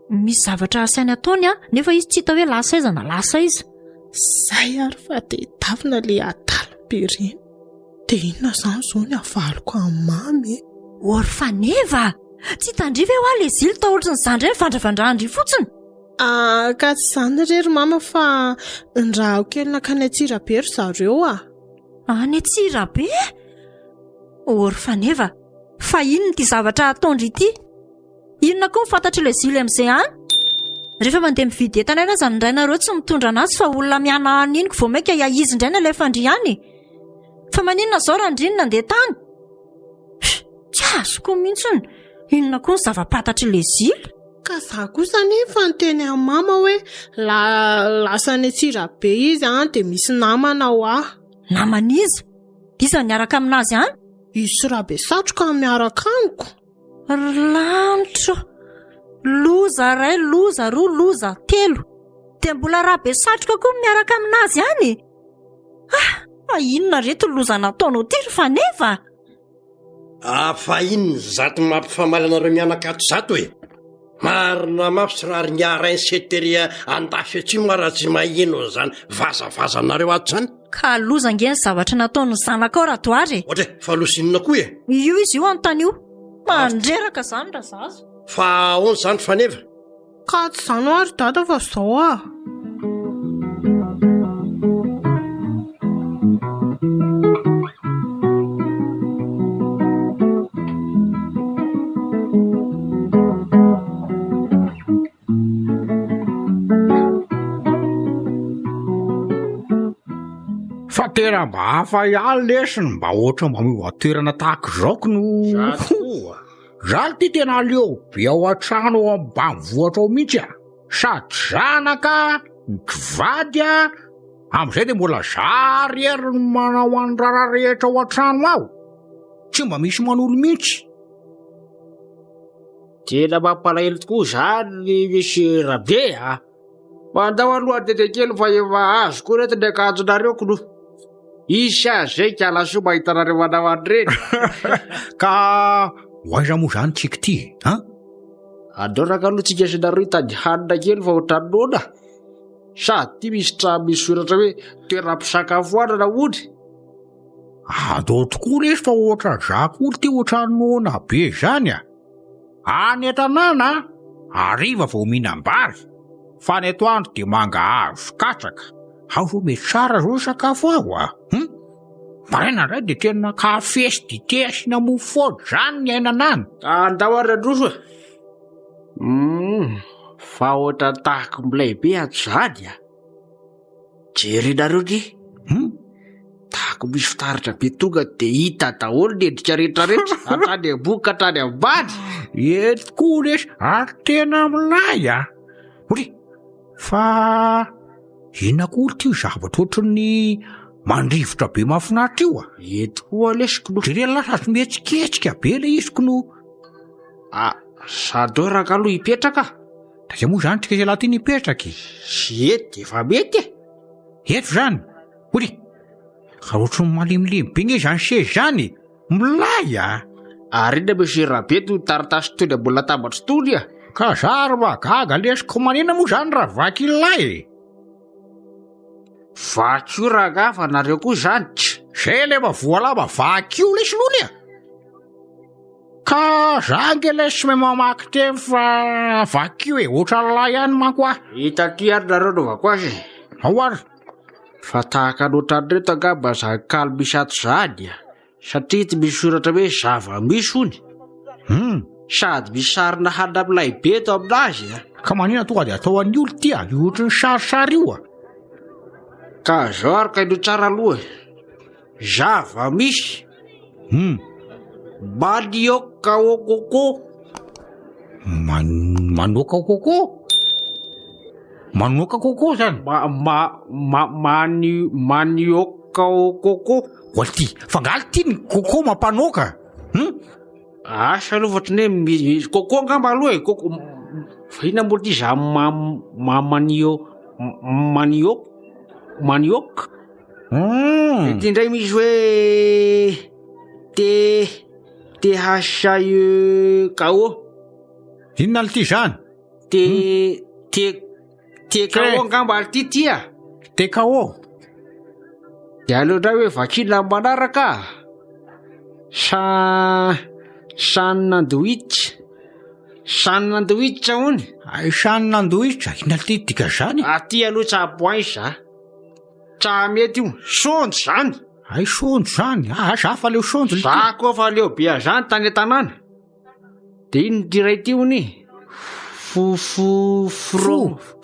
Speaker 6: misy zavatra asainy ataony a nefa izy tsy hita hoe lasa aiza na lasa iza.
Speaker 4: Zay ary fa dia tavina le atalo be reny. Dia inona izany izao ny avaliko amin'ny mamy?
Speaker 6: Ory faneva, tsy tandriva eo le zilo tao ohatry ny zandry eny vandravandrahandry fotsiny.
Speaker 4: Ka tsy izany rery mama fa ndraha kely nakany Antsirabe ry zareo a.
Speaker 6: Any Antsirabe? Ory faneva, fa inona ity zavatra ataondry ity? Inona koa mifantatry le zilo amin'izay any? Rehefa mandeha mividy entana eny aza ny rainareo tsy mitondra anazy fa olona miana any iny vao maika iaizy indray na ilay fandry any. Fa maninona izao raha ndrinona andeha tany? Tsy azoko mihitsiny. Inona koa ny zava-pantatry le zilo?
Speaker 4: Ka za kosa nefa ny teny amin'ny mama hoe lasa ny Antsirabe izy dia misy namana ho aho.
Speaker 6: Namana izy? Iza miaraka aminazy any?
Speaker 4: Izy Rabe satroka miaraka amiko.
Speaker 6: Lanitra, loza ray, loza roa, loza telo. Dia mbola Rabe satroka koa miaraka aminazy any. Fa inona reto loza nataonao ty ry faneva?
Speaker 1: Fa inona zato mampifamaly anareo mianakato zato e? Marina mafy sy raha ny arainy seteria andafy atsy raha tsy maheno izany vazavazanareo ato izany.
Speaker 6: Ka loza nge ny zavatra nataon'ny zanakao raha toary.
Speaker 1: Ohatra fa losinona koa e?
Speaker 6: Io izy io anontany io. Mandreraka izany raha zaza.
Speaker 1: Fa ahoana izany faneva?
Speaker 4: Ka tsy izany ary dada fa izao a.
Speaker 5: Fa tena mba hafa ihany lesiny mba ohatra mba miova toerana tahaka izaoko no zaho ty tena aleo be ao an-trano ao ambanivohitra ao mihitsy a. Sady zanaka vady a amin'izay dia mbola zary ery ny manao an'ny rara rehetra ao an-trano ao, tsy mba misy manolo mihitsy.
Speaker 3: Tena mampalahelo tokoa izany misy Rabe a. Mandao aloha dedekely fa efa azo koa reto ny akanjonareo kono. Isy zay kalasoa mahitanareo manao an'ireny.
Speaker 5: Ka hoaiza moa izany tsika ty a?
Speaker 3: Andoraka aloha tsika sinareo hitady hanina kely fa ohatranona. Sady ty misy trano misy soratra hoe toeram-pisakafoanana hono.
Speaker 5: Adao tokoa resy fa ohatra zakolo ty ohatranona be izany a. Any an-tanàna ariva vao mihinam-bary, fa ny atoandro dia mangahazo katraka. Ao zao mety tsara zao sakafo ao a. Maraina indray dia tena kafe sy dite asiana mofo zany ny ainana any.
Speaker 3: Andao ary androso. Fa ohatra tahaka milaybe ato izany a. Jerinareo ty. Tahaka misy fitaratra be tonga dia hita daholo ny endrika rehetrarehetra hatrany ambony ka hatrany ambany.
Speaker 5: Eto koa resy ary tena milay a. Ory, fa inona koa ty zavatra ohatran'ny mandrivotra be mahafinaritra io a?
Speaker 3: Eto koa lesiko no.
Speaker 5: Jerena lasa azo mihetsiketsika be le isiko no.
Speaker 3: Sady hoe raka aloha hipetraka.
Speaker 5: Taika moa izany tsika izay lahy ty nipetraka.
Speaker 3: Sy eto efa mety.
Speaker 5: Eto izany. Ory, ka ohatran'ny malemilemy be nge izany seza izany. Milay a.
Speaker 3: Ary inona misy Rabe no taratasy toy ny mbola tambatry tony a.
Speaker 5: Ka zary magaga lesiko manina moa izany raha vaky ilay.
Speaker 3: Vaky io raha gafa nareo koa izany.
Speaker 5: Zay lefa voalava vaky io lesy lony a. Ka za nge lesy me mamaky teny fa vaky io e ohatra lay ihany manko a.
Speaker 3: Hitaky ary nareo no vako azy.
Speaker 5: Ao ary.
Speaker 3: Fa tahaka anoatran'ireto angamba zakalo misy ato izany a. Satria ty misy soratra hoe zava-misy hony. Sady misy sarina hanina milay be eto aminazy a.
Speaker 5: Ka manina tonga dia atao an'ny olo ty a, io ohatran'ny sarisary io a.
Speaker 3: Ka zao ary ka ino tsara aloha. Zava-misy. Manioka au coco.
Speaker 5: Manoka au coco? Manoka coco zany?
Speaker 3: Manioka au coco.
Speaker 5: Walty, fangaly ty ny coco mampanoka.
Speaker 3: Asa aloha ohatran'ny hoe misy coco angamba aloha e. Coco. Fa inona moa ty za manioka. Ty indray misy hoe THAE KO.
Speaker 5: Inona ty zany?
Speaker 3: tekao angamba ty a
Speaker 5: tekao
Speaker 3: de aleodra hoe vakila manaraka sanandwich hony
Speaker 5: ay sanandwitra ina ty dika zany
Speaker 3: aty aloha tsaboaisa tsa mety io sonjo zany
Speaker 5: ay sonjo zany za fa leo sonjo
Speaker 3: za koa fa leo be zany tany an-tanàna de ino diray ty ony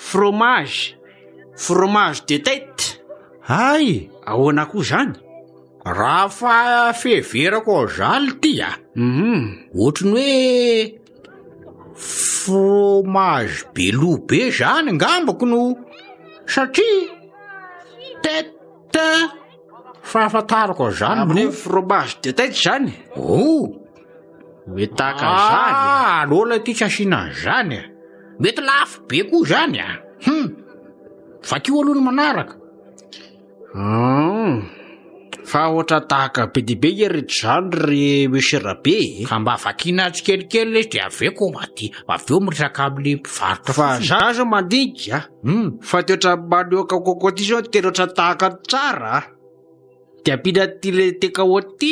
Speaker 3: fromage de tête
Speaker 5: ay
Speaker 3: ahoana koa zany
Speaker 5: raha fa feverako zany ty ohatrany hoe fromage belobe zany angambako no satria tête fahafantarako zany
Speaker 3: amin'ny fromage de tête zany metaka zany
Speaker 5: alola ty tsy asina zany mety lafo be koa zany fakio aloha ny manaraka
Speaker 3: fa ohatra tahaka be dibe eretry zany re monsieur Rabe
Speaker 5: ka mba vakina tsikelikely izy de aveko maty aveo miresaka amle mpivarotra
Speaker 3: fa za zao mandinika fa toetra maneoka koko ty zao tena oatra tahaka tsara de ampina ty le tekao ty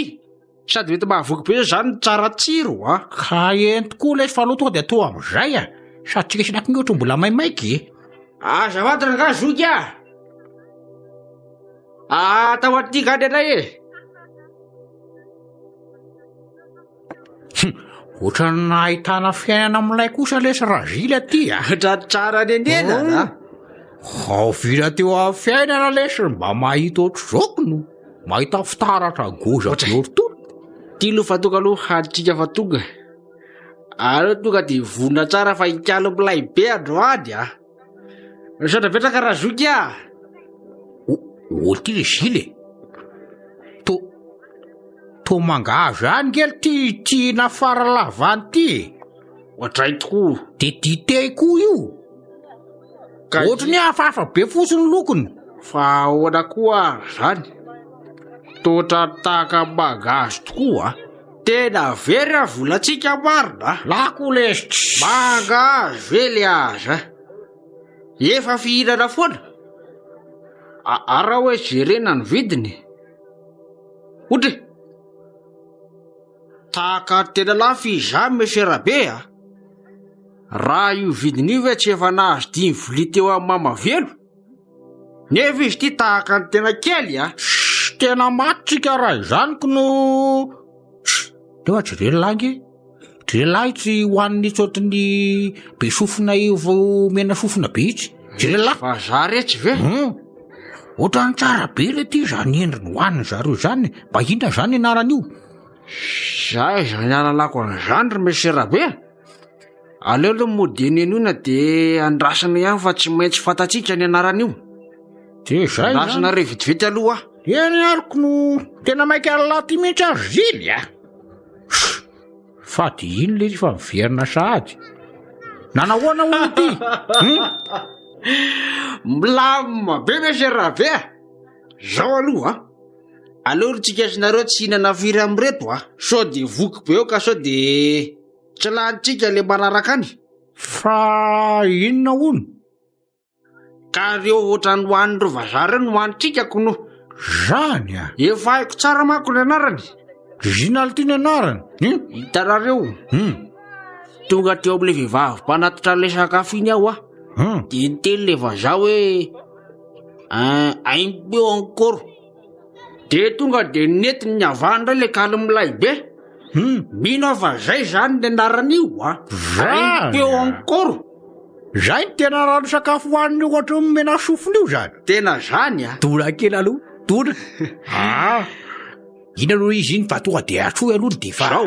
Speaker 3: sady mety mahavoky be zany tsara tsiro
Speaker 5: ka ento koa lay fa aloha tonga de atao am'izay sady tsika sinaki ny ohatra mbola maimaiky
Speaker 3: azavady ranga zoky atao aty gany anay
Speaker 5: ohatra nahitana fiainana amilay kosa lesy razily aty
Speaker 3: ohatra tsara nenena
Speaker 5: ao vira teo amin'ny fiainana lesy mba mahita ohatry zaokno mahita fitaratra goza lorytolo
Speaker 3: ty lo fa tonga aloha haditsika fa tonga aleo tonga de vonina tsara fa ikalo milay be androany sodra petraka raha zoky
Speaker 5: olo ty le zile to manga zany kely ty nafara lavany ty
Speaker 3: ohatray tokoa
Speaker 5: de dite koa io ohatrany hafahafa be fosiny lokony
Speaker 3: fa ahoana koa zany totra tahaka bagazy tokoa tena very volatsika marina
Speaker 5: lako lesy
Speaker 3: bagazy vely aza efa fihinana foana araha hoe jerena ny vidiny otre tahaka tena lafy izany monsieur Rabe raha io vidiny io ve tsy efa nahazo 10 voli teo amin'ny mamavelo nefa izy ty tahaka ny tena kely
Speaker 5: tena matytsika raha izanyko no teo jerelalangy jerelahy tsy hoan'ny tsotriny be sofina vo mena sofina be itsy jerelahy
Speaker 3: fa za retsy ve
Speaker 5: ohatra ny tsara be le ty zany endriny hoaniny zareo zany mba indra zany anaran'io
Speaker 3: za zany alalako an'izany ry monsieur Rabe aleo lo modeny an'ina de andrasana ihany fa tsy maintsy fantatsika ny anaran'io
Speaker 5: de zay
Speaker 3: andrasana re vitivity aloha
Speaker 5: eny ariko no tena mainka alaty mihitsy azy zily fa de ino le fa miverina sahady nanahoana olo ty
Speaker 3: milamima be monsieur Rabe zao aloha aleo rytsika sinareo tsy hinana firy amreto so de voky be eo ka so de tsy lanitsika le manaraka any
Speaker 5: fa inona ono
Speaker 3: ka reo ohatra ny hoanindreo vazary no hoanitsikako no
Speaker 5: zany
Speaker 3: efa haiko tsara mako ny anarany
Speaker 5: zinal ty ny anarany
Speaker 3: hitanareo tonga teo am'le vehivavy mpanatitra le sakafo iny aho de niteny le vazaha hoe aimpeo encore de tonga de netiny ny avandra le kaly milay be mino fa zay zany ny anaranyio aimpeo encore
Speaker 5: zay ny tena rano sakafo hoaniny ohatra mena sofiny io zany
Speaker 3: tena zany
Speaker 5: tona kely aloha tona ina aloha izy iny fa tonga de atroy aloha de fa
Speaker 3: zao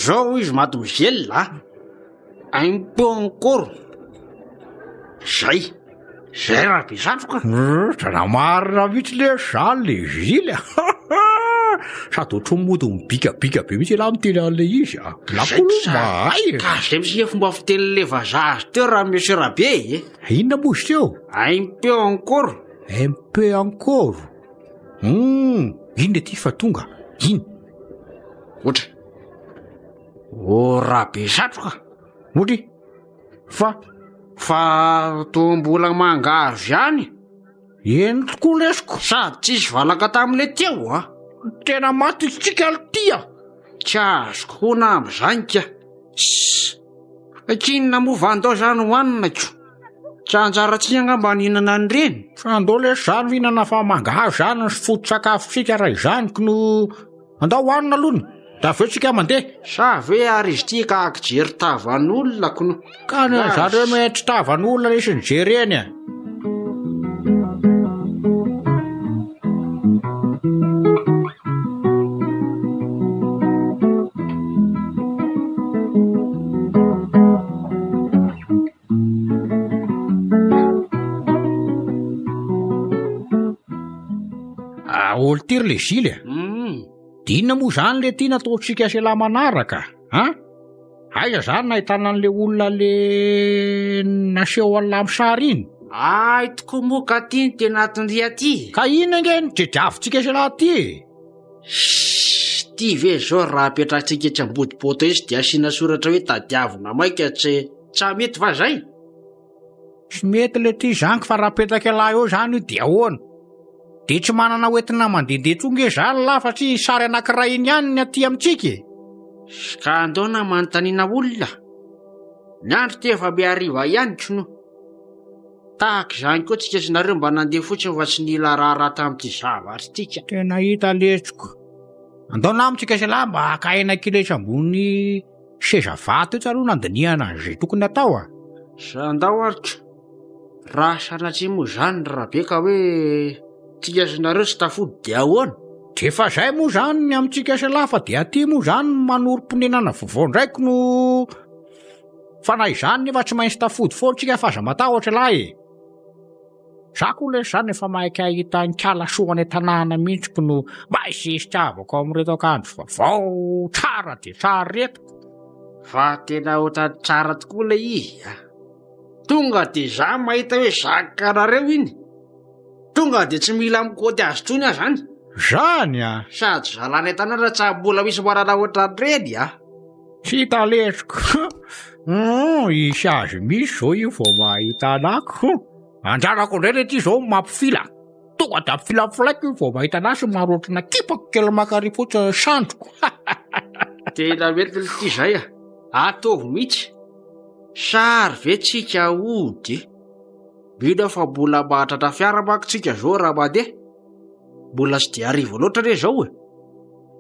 Speaker 3: zao izy mademoiselle aimpeo encore zay raha be satroka
Speaker 5: tana marina mihitsy le zany le zily sady ohatry mody mibikabika be mihitsy laha miteny an'le izy lakolo mahay
Speaker 3: ka zay misy fomba fitenyle vazaha azy teo raha monsieur Rabe
Speaker 5: inona mozy teo
Speaker 3: aimpeo encore
Speaker 5: iny le ty fa tonga iny
Speaker 3: ohatra raha be satroka
Speaker 5: otry
Speaker 3: fa toa mbola mangazo ihany.
Speaker 5: Eny tokoa lesiko.
Speaker 3: Sady tsisy valaka tamin'ilay teo a.
Speaker 5: Tena maty tsika tia.
Speaker 3: Tsy azoko hoana amin'izany ka. Kinona movandao zany hoanina ko. Tsy anjara-tsia angamba nihinana an'ireny.
Speaker 5: Fa andao le zany mihinana fa mangazo zany ny foto-tsakafosika raha izanyko no andao hoanina alony. Da aveo tsika mandeha.
Speaker 3: Sa ve ary izy tia ka akijery tavan'olona kono.
Speaker 5: Ka ny zareo metry tavan'olona le sy nijereny a. Olo tiry le zily a. Dinona moa zany le tia nataontsika sela manaraka aiza zany nahitana an'le olona le naseho an'la sary iny.
Speaker 3: Toko moa ka tiany tena atin'ry aty.
Speaker 5: Ka iny angeny jedravintsika sela ty.
Speaker 3: Ty ve zao raha apetratsika tsy ambodipoto izy dia asiana soratra hoe tadiavina maika tsy mety fa zay.
Speaker 5: Tsy mety le ty zanky fa raha petraka lahy eo zany io dia ahoana. De tsy manana hoentina mandehandeha tsonge zany la fa tsy sary anankiray iny ihany ny aty amintsika.
Speaker 3: Ka andao na manontaniana olona. Ny andro ty efa be hariva ihany kono. Tahaka izany koa tsika sy nareo mba nandeha fotsiny fa tsy nila raha tamin'ity zavatra tika.
Speaker 5: Tena hita letsoko. Andao namitsika se la mba haka kilesa ambony seza vato eo tsy aloha nandinihana izay tokony atao a.
Speaker 3: Sa andao arika. Raha sanatria moa zany raha be ka hoe tika sy nareo tsy tafody dia ahoana.
Speaker 5: Defa zay moa zany ny amintsika se la fa dia aty moa zany manoro-ponenana vovao ndraiky no fa na izany nefa tsy maintsy tafody foana tsika fa aza matahotra lahy. Zako le zany efa maika ahita ny kalasoany tanàna mihitsy no mba hisesitavako amin'reto akanjo vaovao tsara dia tsara reto.
Speaker 3: Fa tena ohatrany tsara tokoa le izy. Tonga dia za mahita hoe zakanareo iny. Tonga dia tsy mila mikody azy tsony azy zany.
Speaker 5: Zany a.
Speaker 3: Sady zalany tanàna tsy mbola misy manana ohatran'ireny a.
Speaker 5: Hita lesiko. Isy azy misy zao io vao mahita anako. Anjarako indray ty zao mampifila. Tonga da mifilafilako io vao mahita anazy marotrana kipako kely makary fotsiny sandroko.
Speaker 3: Tena mety ty zay a. Ataovy mihitsy. Sary ve tsika ody. Bida fa mbola mahatratra fiara mankotsika zao raha mandeha. Mbola sy dia hariva loatra re zao e.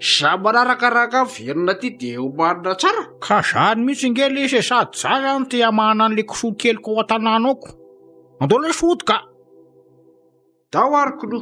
Speaker 3: Sa manarakaraka verina ty dia homanina tsara.
Speaker 5: Ka zany mihitsy ngely isy sady za zany te hamana an'le kisoa keliko ao an-tanànako. Andao le sody ka.
Speaker 3: Dao ariko no.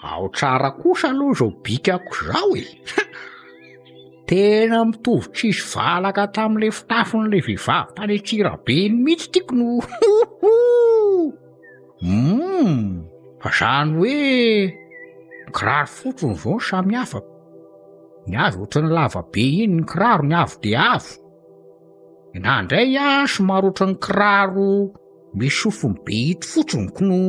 Speaker 5: Ao tsara kosa aloha zao bikako zao e. Tena mitovy tsisy valaka tamin'le fitafin'le vehivavy tany Antsirabe mihitsy tiako no. Fa zany hoe kiraro fotsiny zao samy hafa. Ny azy ohatrany lava be iny ny kiraro ny avo dia avo. Na indray somary ohatrany kiraro misy sofiny be hity fotsiny kono.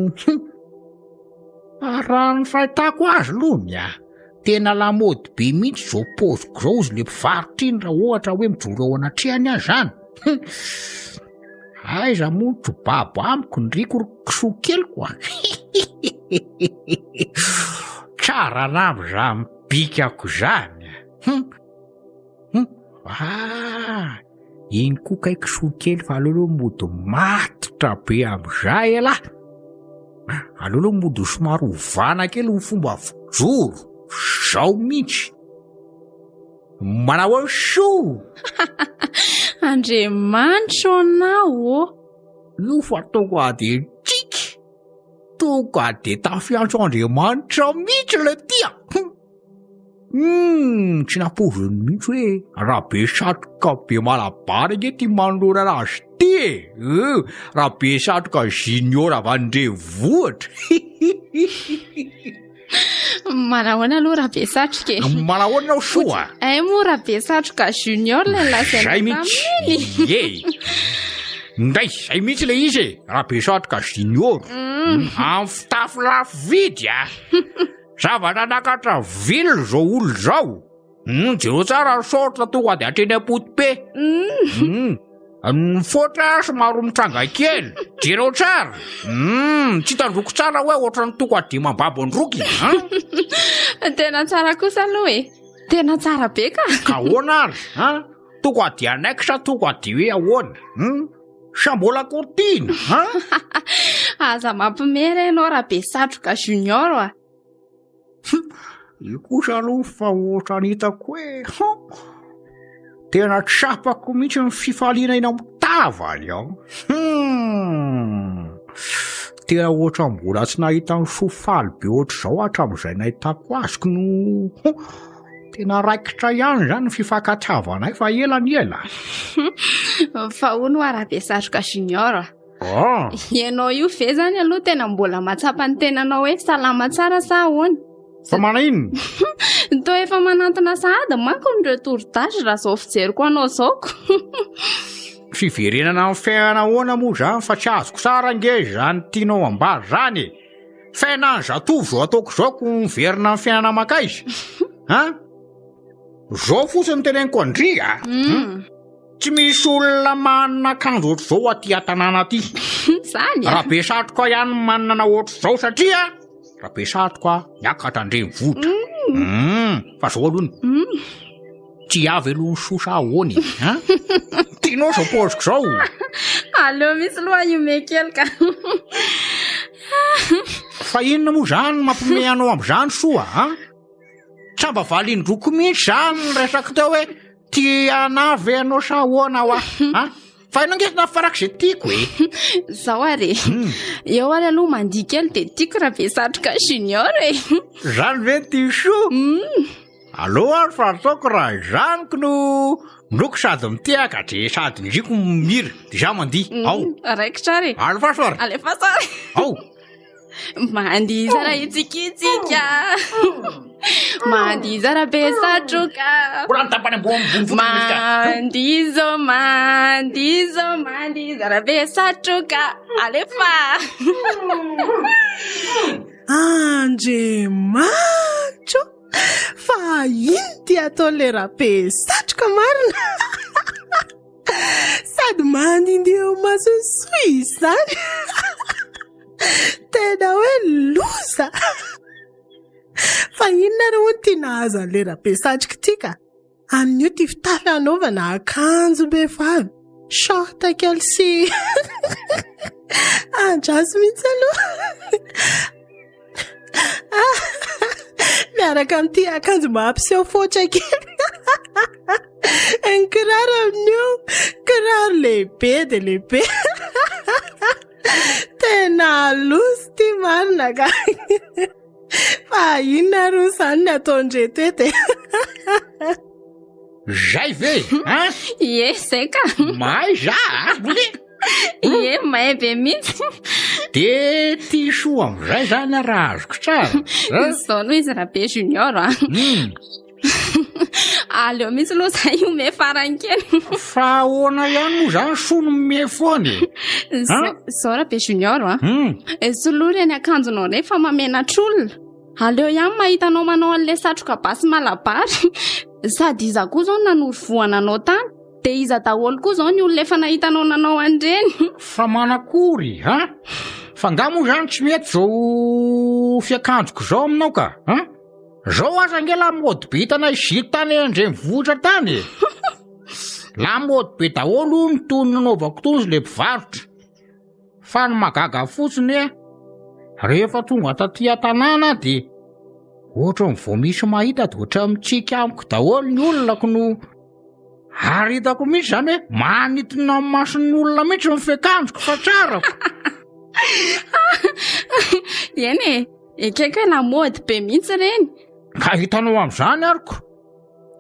Speaker 5: Raha ny fahitako azy aloha tena lamody be mihitsy zao poziko zao izy le mpivarotra iny raha ohatra hoe mijoro ao anatrehany azy zany. Aiza moa ny jobabo amiko ny riko kisoa keliko. Tsara lamy za mibikako zany. Iny koa kay kisoa kely fa alolo mody matotra be am'izay lahy. Alolo mody somary hovana kely ny fomba vojoro. Zao mihitsy. Manao show.
Speaker 2: Andriamanitra anao.
Speaker 5: Io fa tonga dia tsiky. Tonga dia tafiantso Andriamanitra mihitsy le tia. Tsy napoziny mihitsy hoe raha be satroka be malabary ege ty manolora azy ty. Raha be satroka junior avy andrevohitra.
Speaker 2: Manahoana aloha rabe satroka
Speaker 5: Manahoana ao soa
Speaker 2: ay moa rabe satroka junior lay lasaina
Speaker 5: Zay mihitsy ye Nday zay mihitsy le izy rabe satroka junior Amin'ny fitafy lafo vidy Zavatra nakatra vily zao olo zao Jero tsara soratra tonga de hatreny apotipe Fotra somaro mitranga kely Jero tsara Tsy tandroko tsara hoe ohatrany toko adimy ambabo androky
Speaker 2: Tena tsara kosa aloha e Tena tsara be ka
Speaker 5: Ahoana ary Toko ady anaiky sa toko ady hoe ahoana Sambola kortina
Speaker 2: Aza mampimera ianao rabe satroka junior
Speaker 5: Io kosa aloha fa ohatrany hitako hoe Tena tsapako mihitsy ny fifaliana ina mitavany aho Tena ohatra mbola tsy nahita ny sofaly be ohatr'izao hatramin'izay nahitako azoko no Tena raikitra ihany zany ny fifankatiavanay fa ela ny ela
Speaker 2: Fa hono rabe satroka junior Ianao io ve zany aloha tena mbola matsapa ny tenanao hoe salama tsara sa ahoana
Speaker 5: Fa mana inona
Speaker 2: Toa efa manantona sahady manko ny reportage raha zao fijeriko anao zaoko
Speaker 5: Fiverenana amin'ny fiainana ahoana moa zany fa tsy azoko tsara nge zany tianao ambary zany Fiainana zatovo zao ataoko zao ko miverina amin'ny fiainana makaiza Zao fotsiny teneniko andria Tsy misy olona manana akanjo ohatr'izao aty an-tanàna aty
Speaker 2: Zany
Speaker 5: Rabe satroka ihany manana ohatr'izao satria Rabe satroka niakatra andrenivohitra Fa zao aloha Tsy avy aloha ny sosa ahoany Tianao zao poziko zao
Speaker 2: Aleo misy loha io kely ka
Speaker 5: Fa inona moa zany mampime anao amin'izany soa Samba valin-droko mihitsy zany ny resaka teo hoe Tia navy anao sa ahoana ho Fa ianao nge nafarak'izay tiako
Speaker 2: Zao are Eo ary aloha mandihy kely de tiako rabe satroka junior
Speaker 5: Zany ve ty so Allo ary fa ataoko raha izaniko no Ndroko sady mitiaka de sady ndriko mira de za mandihy
Speaker 2: Raikitra ary
Speaker 5: Alefasary
Speaker 2: Alefasary Mandihy zara itsikitsika Mandihy zara be satroka Mandihy zara be satroka Alefa
Speaker 4: Andriamanitra Fa ino ty atao le rabe satroka marina Sady mandindeha masosoa izany Tena hoe loza Fa inona ro ty nahazo le rabe satroka ty ka Amin'io ty fitafy anaovana akanjo behivavy Shorta kely sy Andraso mihitsy aloha Miaraka amin'ity akanjo mampiseho fotra kely Ny kiraro amin'io Kiraro lehibe de lehibe Tena loza ty marina ka Fa inona ro zany nataondreto ety
Speaker 5: Zay ve
Speaker 2: Ie zay ka
Speaker 5: Mahay za
Speaker 2: Ie mahay be mihitsy
Speaker 5: De ty soa am'izay zany raha azoko tsara
Speaker 2: Zao aloha izy rabe junior Aleo mihitsy aloha zay io me farany kely
Speaker 5: Fa ahoana ihany moa zany soa no me foany
Speaker 2: Zao rabe junior Soloa reny akanjonao rehefa mamenatr'olona Aleo ihany mahitanao manao an'le satroka basy malabary Sady iza koa zao nanorovoana anao tany De iza daholo koa zao ny olona efa nahitanao nanao andreny
Speaker 5: Fa manakory Fa nga moa zany tsy mety zao fiakanjoko zao aminao ka Zao aza nge la mody be hitanay zily tany andrenivohitra tany La mody be daholo ny tony nanaovako tony le mpivarotra Fa ny magaga fotsiny Rehefa tonga taty an-tanàna de Ohatra vao misy mahita de ohatra mitsika amiko daholo ny olonako no Ary hitako mihitsy zany hoe manitona amin'ny mason'ny olona mihitsy ny fiakanjoko fa tsarako
Speaker 2: Eny ekeko hoe lamody be mihitsy reny
Speaker 5: Ka hitanao amin'izany ariko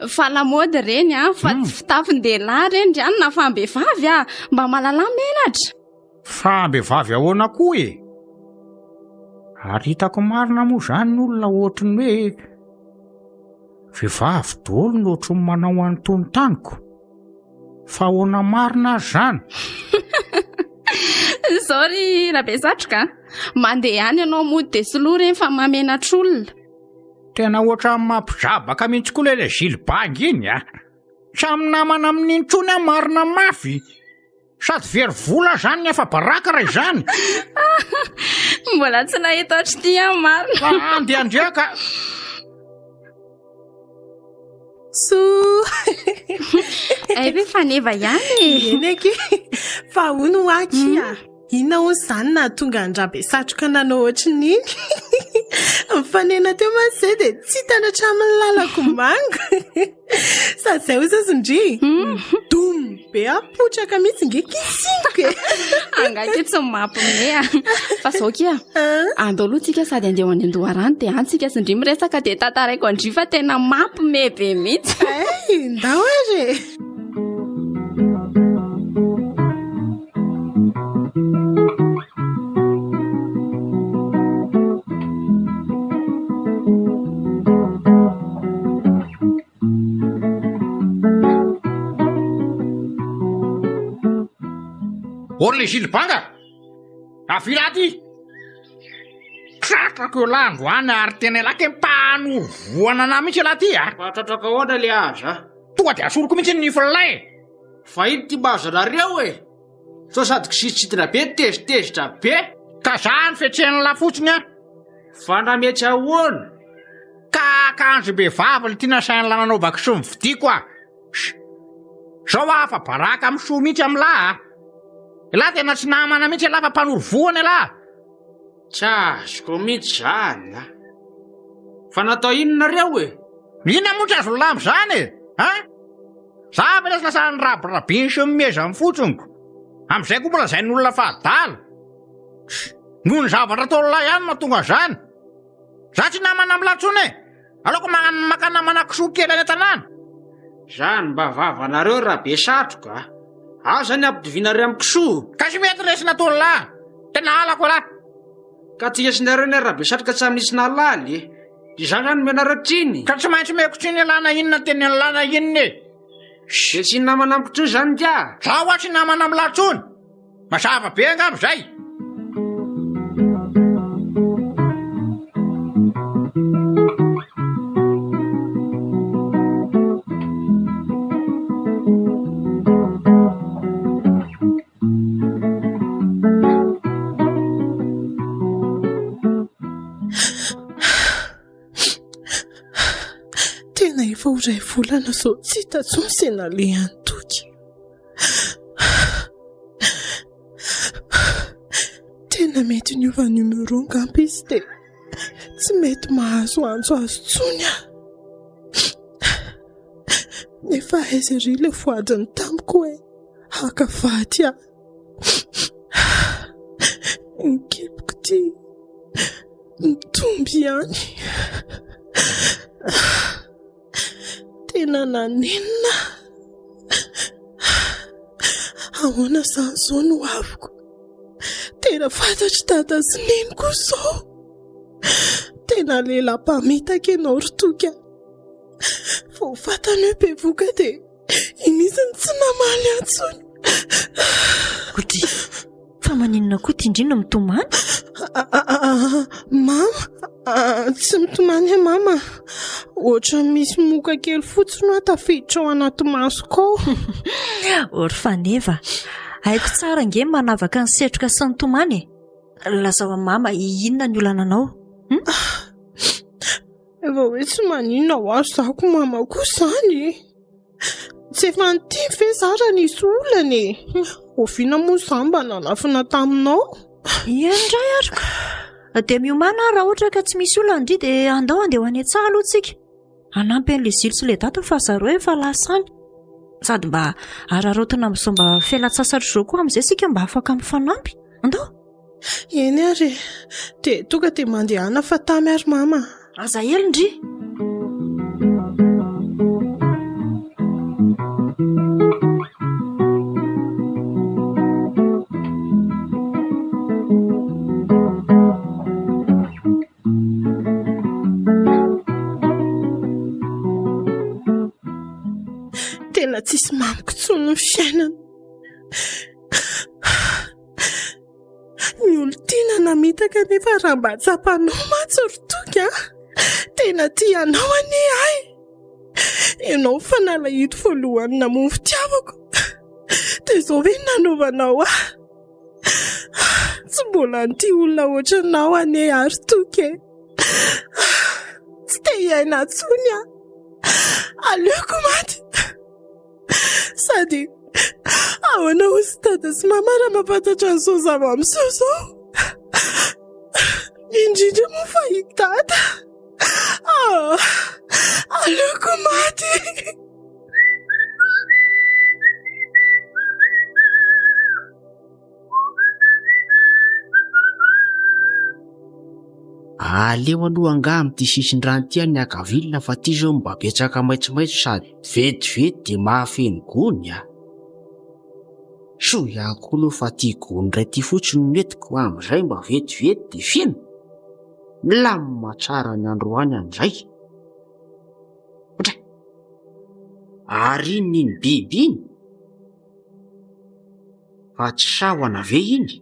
Speaker 2: Fa lamody reny fa tsy fitafin-dehilahy reny drany na fambehivavy mba mahalala menatra
Speaker 5: Fambehivavy ahoana koa Ary hitako marina moa izany ny olona ohatran'ny hoe vehivavy daholo no ohatran'ny manao an'itony taniko. Fa ahoana marina azy izany?
Speaker 2: Sorry rabe satroka, mandeha any ianao mody dia soloa ireny fa mamenatra olona.
Speaker 5: Tena ohatran'ny mampizabaka mihitsy koa ilay Gilbang iny a. Samy namana amin'iny intsony a marina mafy. Sady very vola izany ny efa baraka raha izany.
Speaker 2: Mbola tsy nahita ohatry ity marina.
Speaker 5: Fa andehandreka.
Speaker 2: Ve faneva ihany.
Speaker 4: Eny eky fa hono aky inona hoy izany na tonga andrabe satroka nanao ohatrin'iny. Mifanena teo mantsy dia tsy hitanatra amin'ny lalako manga. Sady izay hoy zazondry dom be apotraka mihitsy ngeka isika.
Speaker 2: Angaky tsy mampime fa zao kia andao aloha tsika sady andeha any Andoharano dia antsika sindry miresaka dia tantaraiko andry fa tena mampime be mihitsy.
Speaker 4: Ndao ary.
Speaker 5: Orle Gilbanga! Avila ty! Tratrako io lahy androany ary tena laky mpanovoana ana mihitsy lahy ty a!
Speaker 3: Fatratraka ahoana le azy a?
Speaker 5: Tonga dia asoroko mihitsy ny nifilay!
Speaker 3: Fa ino ty bazanareo e? So sady kisisitina be tezitezitra be.
Speaker 5: Ka zany fetsen'ny lafotsiny a!
Speaker 3: Fa nametsy ahoana?
Speaker 5: Ka akanjo be vava le tiana sainy lananaovako sy mividiko a! Zao afa baraka amin'ny soa mihitsy amin'ny lahy a! Lahy tena tsy namana mihitsy lahy fa mpanorovoana lahy!
Speaker 3: Tsy azoko mihitsy zany a. Fa natao inonareo e?
Speaker 5: Inona moa tsy azo lahy amin'izany e? Ha? Za fa lasa ny rabirabiny sy mimeza amin'ny fotsoniko. Amin'izay koa mbola izay ny olona fahadala. Noho ny zavatra ataony lahy ihany mahatonga izany. Za tsy namana amin'ny latsony e! Aleoko maka namana kisoa kely any an-tanàna.
Speaker 3: Zany mba vavanareo raha be satroka. Aza ny ampidivinareo amin'ny kisoa.
Speaker 5: Ka sy mety resina ataony lahy. Tena halako lahy.
Speaker 3: Ka tsy esinareo ny raha be satroka tsy amin'nisy nalaly. Izany zany menareo triny.
Speaker 5: Ka tsy maintsy meko triny lana inona teny lana inona e?
Speaker 3: Dia tsy namana amin'ny kisoa zany dia.
Speaker 5: Zaho a tsy namana amin'ny latsony. Mazava be angamba izay.
Speaker 4: Efa ho iray volana zao tsy hita intsony sena le antoky. Tena mety niova numero ngamba izy dia tsy mety mahazo anjo azo intsony a. Nefa aiza ry ilay voadiny tamiko hoe haka vady a. Ny kepiko ty mitomby ihany. Tena nanenina. Ahoana izany izao no aviko. Tena fantatry dada sy neniko izao. Tena lelam-pamitaka ianao ry toka. Vao fantany hoe be voka dia inisany tsy namaly antsony.
Speaker 6: Kody, fa maninona koa ty indrindra mitomany?
Speaker 4: Mama, tsy mitomany e mama. Ohatra misy moka kely fotsiny no tafiditra ao anaty masoko ao.
Speaker 6: Ory faneva, haiko tsara nge manavaka ny setroka sy ny tomany e. Lazao mama inona ny olananao?
Speaker 4: Efa hoe tsy maninona ho azo zako mama koa izany. Tsy efa nitiny fe zara nisy olana e. Oviana moa izany mba nanafina taminao.
Speaker 6: Indray ariko. Dia miomana raha ohatra ka tsy misy olana indry dia andao andeha ho any an-tsaha aloha tsika. Hanampy an'ilay zilo sy ilay dato fa zareo efa lasany. Sady mba ararotina amin'izao mba fialan-tsasatra izao koa amin'izay sika mba afaka mifanampy. Andao.
Speaker 4: Eny ary. Dia tonga dia mandehana fa tamy ary mama.
Speaker 6: Aza helindry.
Speaker 4: tena tsisy mamiko tsony ny fiainana. Ny olon-tiana namitaka nefa raha mba tsapanao matsoritoky tena tianao ane ahy. Ianao fanalahito voalohany namono fitiavako dia izao ve nanovanao tsy mbola nity olona ohatranao ane ary toky tsy te hiaina tsony aleoko maty. Sady ahoana ho sy dada sy mama raha mampatatra an'izao zava-miseho zao, indrindra moa fa i dada. Aleoko maty.
Speaker 3: Aleo aloha angah amin'ity sisin-drano ity ny akavilona fa ity zao mba betsaka maitsomaitso sady vetivety dia mahafeno gony So ihany koa aloha fa ity gony iray ity fotsiny no netiko amin'izay mba vetivety dia feno. Milamina tsara ny androany an'izay. Otray, ary iny biby iny fa tsy sahona ve iny?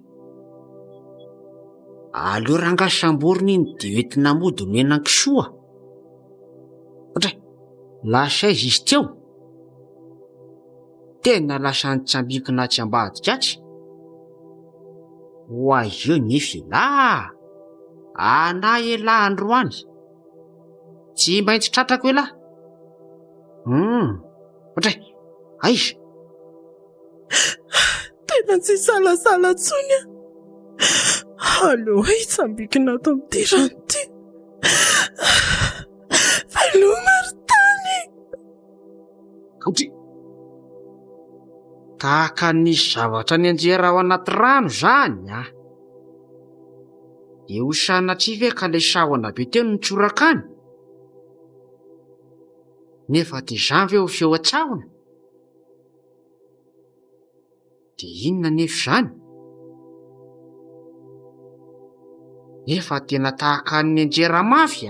Speaker 3: Aleo ranga samboriny iny dia entina mody menan-kisoa. Otray, lasa izy izy teo. Tena lasa nitsambikina tsy ambadikatsy. Hoay eo nefa lahy. Anahy elahy androany. Tsy maintsy tratrako elahy. Otray, aiza?
Speaker 4: Tena tsy salasala tsony aleo hitsambikina ato amin'ity rano ity. Veloma ry tany.
Speaker 3: Kaotry. Tahaka nisy zavatra ny anjera ao anaty rano zany dia ho sanatria ve ka ilay sahona be teo no nitsorakany? Nefa dia izany ve ho feo an-tsahona? Dia inona nefa izany? Nefa tena tahaka ny anjera mafy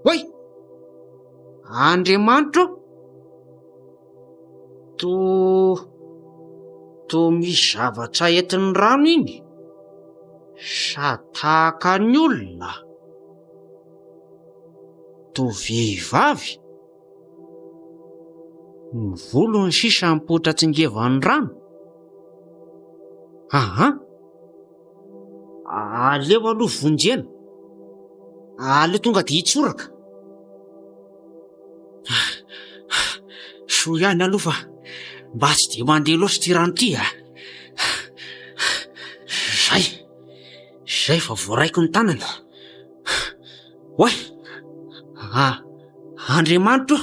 Speaker 3: Hoy! Andriamanitra to misy zavatra entin'ny rano iny. Sady tahaka ny olona. To vehivavy. Ny volony sisa mipoitra tsingevan'ny rano. Aleo aloha vonjena. Aleo tonga dia hitsoraka. So ihany aloha fa mba tsy dia mandeha loatra ty rano ty Zay fa voaraiko ny tanana. Hoy! Andriamanitra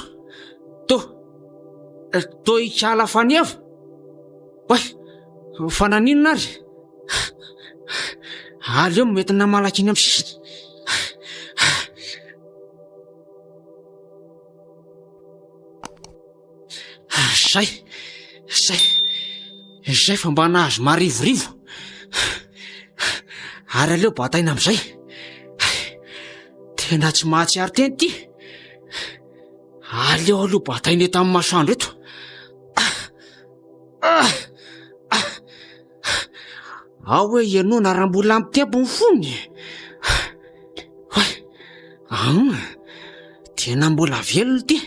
Speaker 3: to ikala faniava. Hoy! Fananinona ary? Aleo mety namalaka iny amin'ny sisiny. Zay fa mba nahazo marivorivo. Ary aleo bataina amin'izay. Tena tsy mahatsiaro teny ity. Aleo aloha bataina eto amin'ny masoandro eto. Ao hoe ianona raha mbola amin'ny tempo ny fony. Tena mbola velona ity.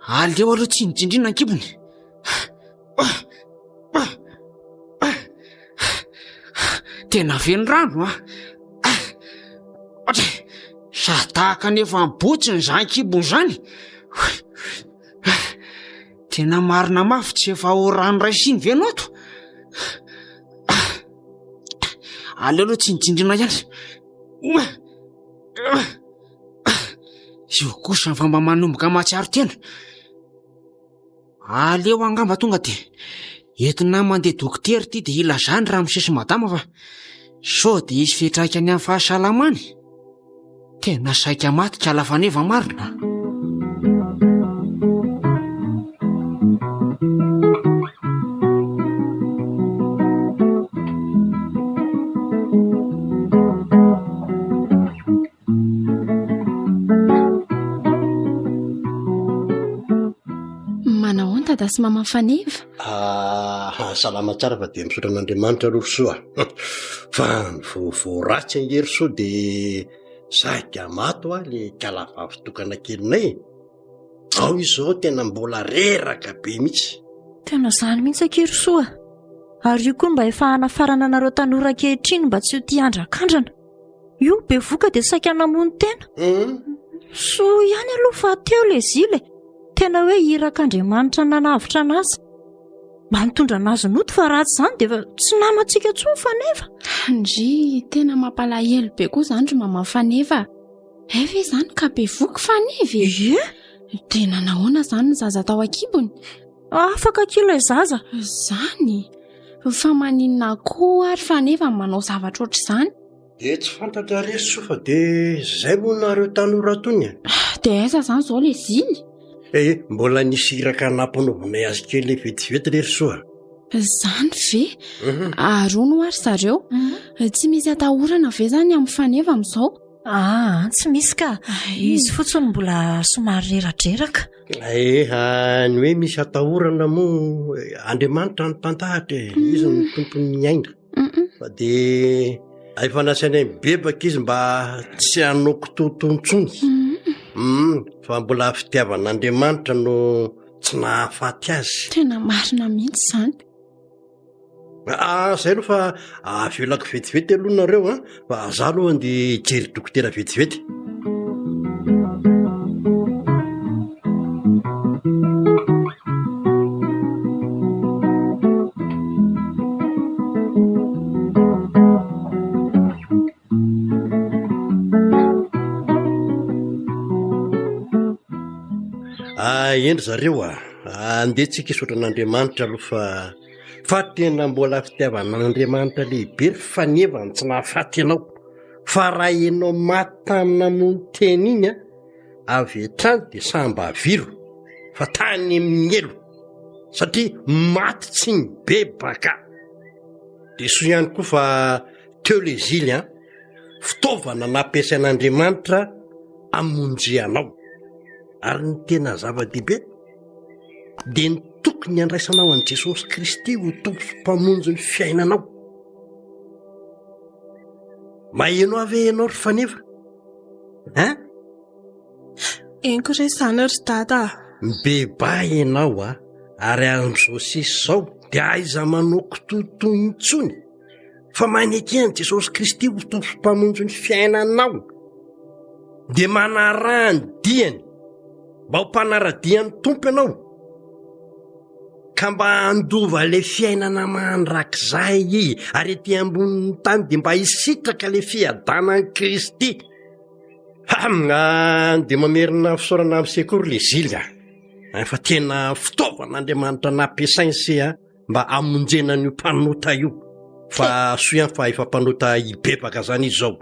Speaker 3: Aleo aloha tsy nitsindrina ankibony. Tena veno rano sa tahaka nefa mibotsiny izany kibony izany. Tena marina mafy tsy efa ho rano ray siny veno ato. Aleo aloha tsy nitsindrina ihany. Io kosa ny famba manomboka mahatsiaro tena. Aleo angamba tonga dia entina mandeha dokotera ity dia ilazany raha misesy madama fa sao dia isy fiantraikany amin'ny fahasalamany. Tena saika maty kala faneva marina.
Speaker 2: tada sy mama faneva.
Speaker 1: Salama tsara fa dia misaotra an'Andriamanitra aloha soa. Fa voaratsy angery soa dia saika mato le kalavavy tokana kelinay. Ao izao tena mbola reraka be mihitsy.
Speaker 6: Tena izany mihitsy Ankirosoa. Ary io koa mba efa hanafarana anareo tanora ankehitriny mba tsy ho tia handran-kandrana. Io be voka dia saika namono tena. Soa ihany aloha fa teo le zile. Tena hoe irak'Andriamanitra nanavitra anazy. Mba mitondra anazy noto fa ratsy izany dia tsy namantsika intsony faneva.
Speaker 2: Ndry tena mampalahelo be koa izany ry mama faneva. Efa izany ka be voky faneva.
Speaker 6: Ie?
Speaker 2: Tena nahoana izany ny zaza tao an-kibony?
Speaker 6: Afaka kilo zaza.
Speaker 2: Izany fa maninona koa ary faneva manao zavatra ohatr'izany?
Speaker 1: Dia tsy fantatra resy soa fa dia izay moa nareo tanora tony.
Speaker 2: Dia aiza izany izao le zily?
Speaker 1: Mbola nisy iraka nampanaovonay azy kely vetivety rery soa.
Speaker 2: Izany ve? Arono ary zareo? Tsy misy atahorana ve izany amin'ny faneva amin'izao?
Speaker 6: Tsy misy ka. Izy fotsiny mbola somary reradreraka.
Speaker 1: Ny hoe misy atahorana moa Andriamanitra ny tantahatra izy ny tompony aina. Fa dia efa nasainay mibebaka izy mba tsy hanoko totontsony. Fa mbola fitiavan'Andriamanitra no tsy nahafaty azy.
Speaker 2: Tena marina mihitsy izany.
Speaker 1: Izay aloha fa avelako vetivety aloha nareo fa za aloha andeha hijery dokotera vetivety. Endry zareo andehantsika hisotra an'Andriamanitra aloha fa tena mbola fitiavan'Andriamanitra lehibe ry faneva ny tsy nahafaty ianao. Fa raha ianao maty tamina noho ny teny iny avy hatrany dia samba aviro fa tany amin'ny elo satria maty tsy mibebaka. Dia soa ihany koa fa teo le zily fitaovana nampiasain'Andriamanitra hamonjeanao. Ary ny tena zava-dehibe dia ny tokony handraisanao an'i Jesosy Kristy ho tompo sy mpamonjy ny fiainanao. Maheno avy ianao ry faneva?
Speaker 4: Enko re izany ry dada.
Speaker 1: Mibebay ianao ary amin'izao sisy izao dia aiza manoko totoy intsony fa maneky an'i Jesosy Kristy ho tompo sy mpamonjy ny fiainanao. Dia manarany diany mba ho mpanaradian'ny tompo ianao ka mba handova le fiainana mandrakizay ary ety ambonin'ny tany dia mba hisitraka le fiadanan'i Kristy. Dia mamerina fisaorana amin'ny sekory le zily fa tena fitaovan'Andriamanitra nampiasainy se mba hamonjena n'io mpanota io. Fa soa ihany fa efa mpanota hibebaka izany izy izao.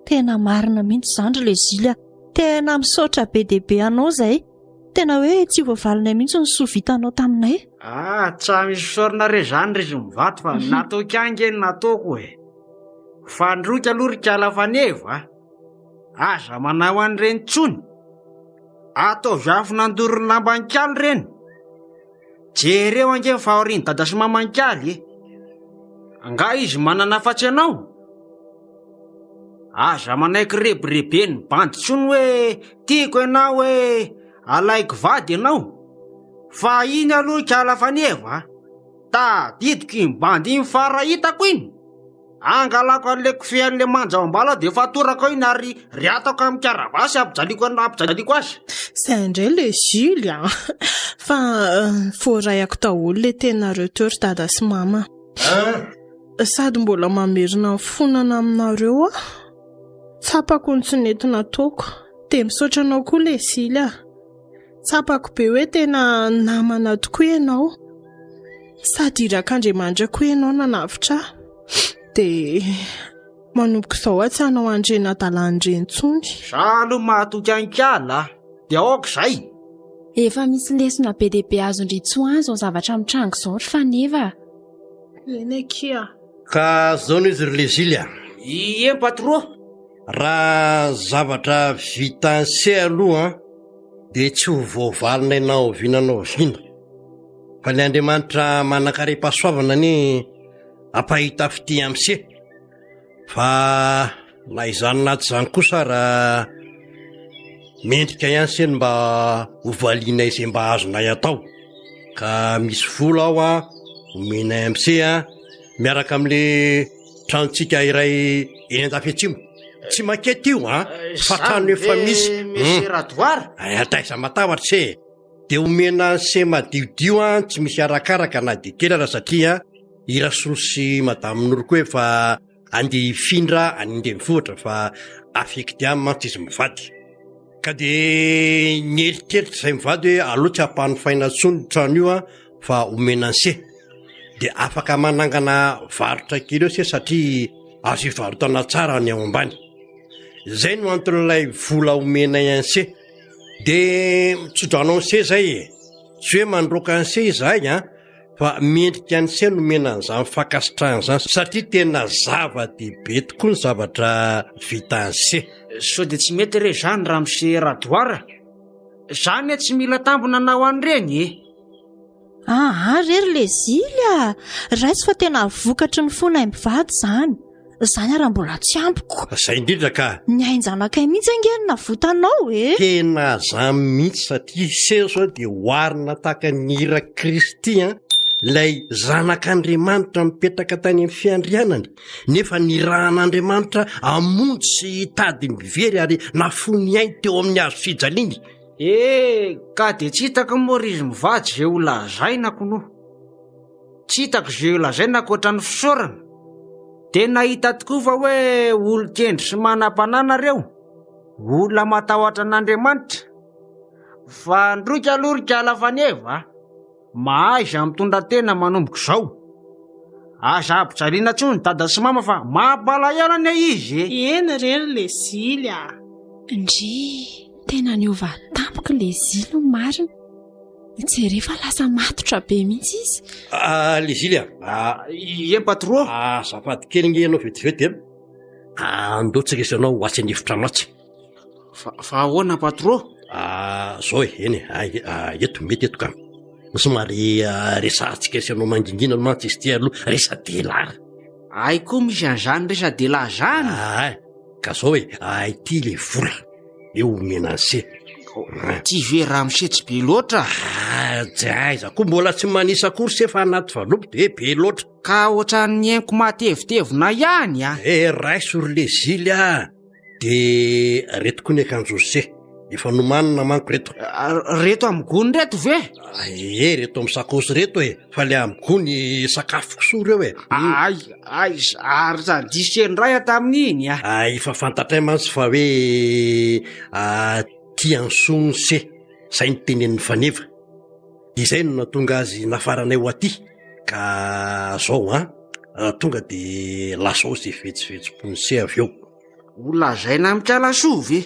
Speaker 6: Tena marina mihitsy izany le zily. Tena misaotra be dia be anao izay. Tena hoe tsy voavalinay mihitsy ny soa vitanao taminay.
Speaker 3: Tsy misy fisaorana re izany ry mivato fa natao kange nataoko fandroka aloha ry kala faneva aza manao an'ireny tsony. Ataovy afo nandoro ny lamban-kaly ireny. Jereo ange fa aoriany dada sy maman-kaly nga izy manana fatsy anao. Aza manaiky rebirebe ny bandy tsony hoe tiako ianao hoe alaiko vady ianao. Fa iny aloha kala faneva tadidiko iny bandy iny farahitako iny. Angalako an'le kofehan'le manja ao ambala dia efa torako iny ary riatako amin'ny karavasy ampijaliko azy.
Speaker 4: Izay indray le zily fa voarayako daholo le tenareo teo ry dada sy mama. Sady mbola mamerina fonana aminareo tsapako ny tsy nety nataoko. Dia misaotra anao koa le zily tsapako be hoe tena namana tokoa ianao sady irak'Andriamanitra koa ianao nanavitra. Dia manomboka izao tsy hanao andrena dalan'ireny tsony.
Speaker 3: Za aloha mahatoky an-kala dia aoka izay.
Speaker 2: Efa misy lesona be dia be azon-dritsoa izao zavatra mitrango izao ry faneva.
Speaker 4: Eny kia.
Speaker 1: Ka zao izy ry le zily
Speaker 3: Ie patro.
Speaker 1: raha zavatra vita anse aloha dia tsy ho voavalinay na ovinanao vina fa ny Andriamanitra manan-karem-pahasoavana ny ampahita fity amin'ny se fa na izany naty izany kosa raha mendrika ihany seny mba hovaliana izay mba azonay atao ka misy vola aho a homenay amin'ny se a miaraka amin'le tranontsika iray eny an-dafy-atsimo tsy makety io fa trano efa misy
Speaker 3: Radoara
Speaker 1: ataiza matahotra se de omena se madiodio a tsy misy arakaraka na de kely raha satria Irasoa sy madamo Noriko hoe fa andeha hifindra any Indrenivohitra fa afekidihany mantsy izy mivady ka de ny eritreritry izay mivady hoe aloha tsy hampanofaina intsony trano io a fa omena ny se de afaka manangana varotra kely eo se satria azo hivarotana tsara ny ao ambany. Zay no anton'ilay vola omena ihany se de mitsodranao ny se zay tsy hoe mandroaka ny se izahay fa mendrika ny se no mena an'izany fankasitrahana zany satria tena zava-dehibe tokoa ny zavatra vita ny se.
Speaker 3: sao de tsy mety re zany raha mise Radoara zany tsy mila tambona nao an'ireny
Speaker 6: rery le zily raisy fa tena vokatry ny fonay mivady zany raha mbola tsy ampiko
Speaker 1: Zay indrindra ka
Speaker 6: ny ainjanakay mihitsy angeny na votanao
Speaker 1: tena zany mihitsy satria se sao de hoarina tahaka ny hira Kristy lay zanak'Andriamanitra mipetraka tany amin'ny fiandrianany nefa ny rahan'Andriamanitra amonjy sy tady mivery ary nafony ainy teo amin'ny hazo fijaliany.
Speaker 3: Ka de tsy hitako moa ry izy mivady zay ho lazaina kono tsy hitako zay ho lazaina koatra ny fisaorana de nahita tokoa fa hoe olo-kendry sy manam-panana reo olona matahotra an'Andriamanitra fa ndroika lorika alafaneva mahaiza mitondra tena manomboka izao aza ampijaliana tsony dada sy mama fa mampalahelo izy
Speaker 4: eny rery le zily
Speaker 2: ndry tena niova tampoka le zily no marina tsy rehefa lasa matotra be mihitsy izy
Speaker 1: le zily
Speaker 3: patron
Speaker 1: zafady kely nge ianao vetivety andotsaka isanao ho atsy an'efitra matsy
Speaker 3: fa ahoana patron
Speaker 1: zao eny eto mety eto ka somary resantsika isanao mangingina no mantsy izy ty aloha resa-dehilahy
Speaker 3: ay koa misy an'izany resa-dehilahy zany
Speaker 1: ka zao ity le vola eo omena se
Speaker 3: ty ve raha mise tsy be loatra
Speaker 1: aiza koa mbola tsy manisa akory se fa anaty valopy de be loatra
Speaker 3: ka ohatran'ny hainko matevitevina ihany
Speaker 1: raisory le zily de reto koa ny akanjo se efa nomanina manko
Speaker 3: reto amin'ny gony reto ve
Speaker 1: reto amin'ny sakosy reto fa le amin'ny gony sakafo kosoa reo
Speaker 3: ay ary zadiseny ray tamin'iny
Speaker 1: efa fantatray mantsy fa hoe tiansony se zay ny tenen'ny faneva de zay no natonga azy nafaranay ho aty ka zao tonga de lasao zay vetsivetsipony se avy eo
Speaker 3: olazaina mikalasoa ve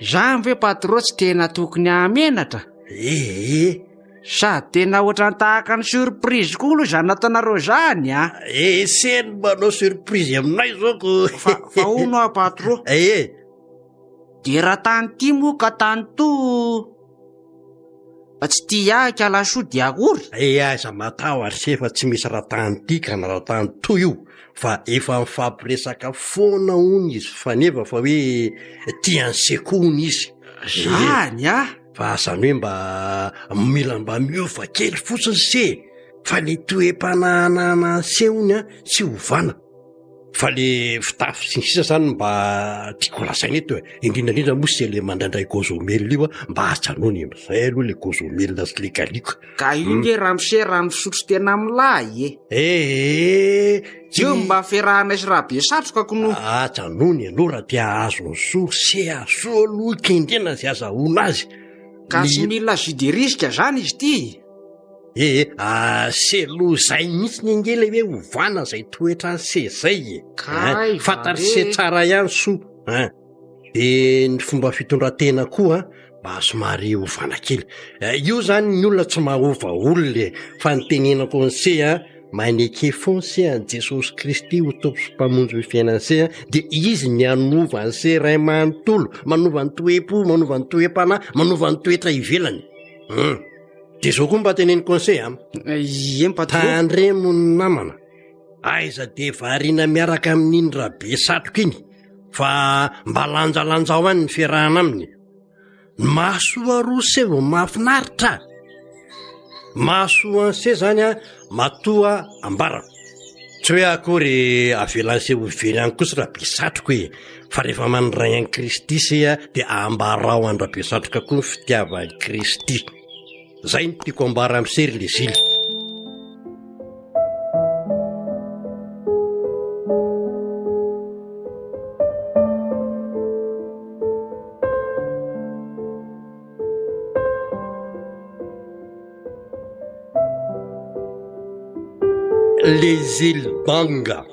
Speaker 3: zany ve patron tsy tena tokony amenatra sady tena ohatrany tahaka ny surprise koa aloha zany nataonareo zany
Speaker 1: seny manao surprise aminay zao ko
Speaker 3: fa ono patron de raha tany ty moa ka tany to tsy ty kalasoa di akory
Speaker 1: aza matahotra se fa tsy misy raha tany ty ka na raha tany to io fa efa mifampiresaka foana hony izy faneva fa hoe tiany sekoony izy
Speaker 3: zany
Speaker 1: fa zany hoe mila mba miova kely fotsiny se fa le toe-panahana se hony tsy hovana fa le fitafy sy ny sisa zany mba tiako lasaina eto indrindrandrindra moa se le mandraindray gozomely io mba atsanony am'izay aloha le gozomely sy le galiko
Speaker 3: ka io nge raha mise rano fisotro tena milay io mba ferahana isy raha be satroka kono
Speaker 1: atsanony aloha raha tia azo ny soa se aso aloha kendrena zay azahona azy
Speaker 3: ka tsy mila juderisika zany izy ty
Speaker 1: se loha zay mihitsy ny angely hoe hovana zay toetra ny se zay fantary se tsara ihany soa de ny fomba fitondratena koa mba somary hovana kely io zany ny olona tsy mahova olona fa nytenenako ny se maneke fony se an Jesosy Kristy ho tompo sy mpamonjy ny fiainany se de izy ny anova ny se ray manontolo manova ny toe-po manova ny toe-panahy manova ny toetra ivelany dia izao koa mba teneny conseil am
Speaker 3: eny patron
Speaker 1: tandremo ny namana aiza dia variana miaraka amin'iny rabe satroka iny fa mba lanjalanjao any ny fiarahana aminy mahasoa roa vo mahafinaritra mahasoa an'se zany a matoa ambarako tsy hoe akory avelan'se oveny any kosa rabe satroka hoe fa rehefa manodray an'i Kristy se a dia ambarao any rabe satroka koa ny fitiavany Kristy zay ny tiako ambara amin'sery le zily Les îles Banga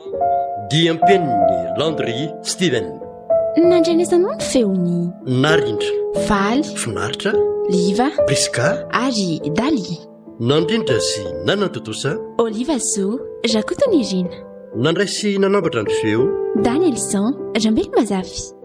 Speaker 1: diam-peniny Landry Steven
Speaker 2: nandrenesanao ny feony
Speaker 1: narindra
Speaker 2: valy
Speaker 1: finaritra
Speaker 2: liva
Speaker 1: Priska
Speaker 2: ary daly
Speaker 1: nandrindra sy nanantotosa
Speaker 2: Oliva Zo Jakotony Irina
Speaker 1: nandray sy nanambatra ny feo
Speaker 2: Daniel Zan Rambely Mazavy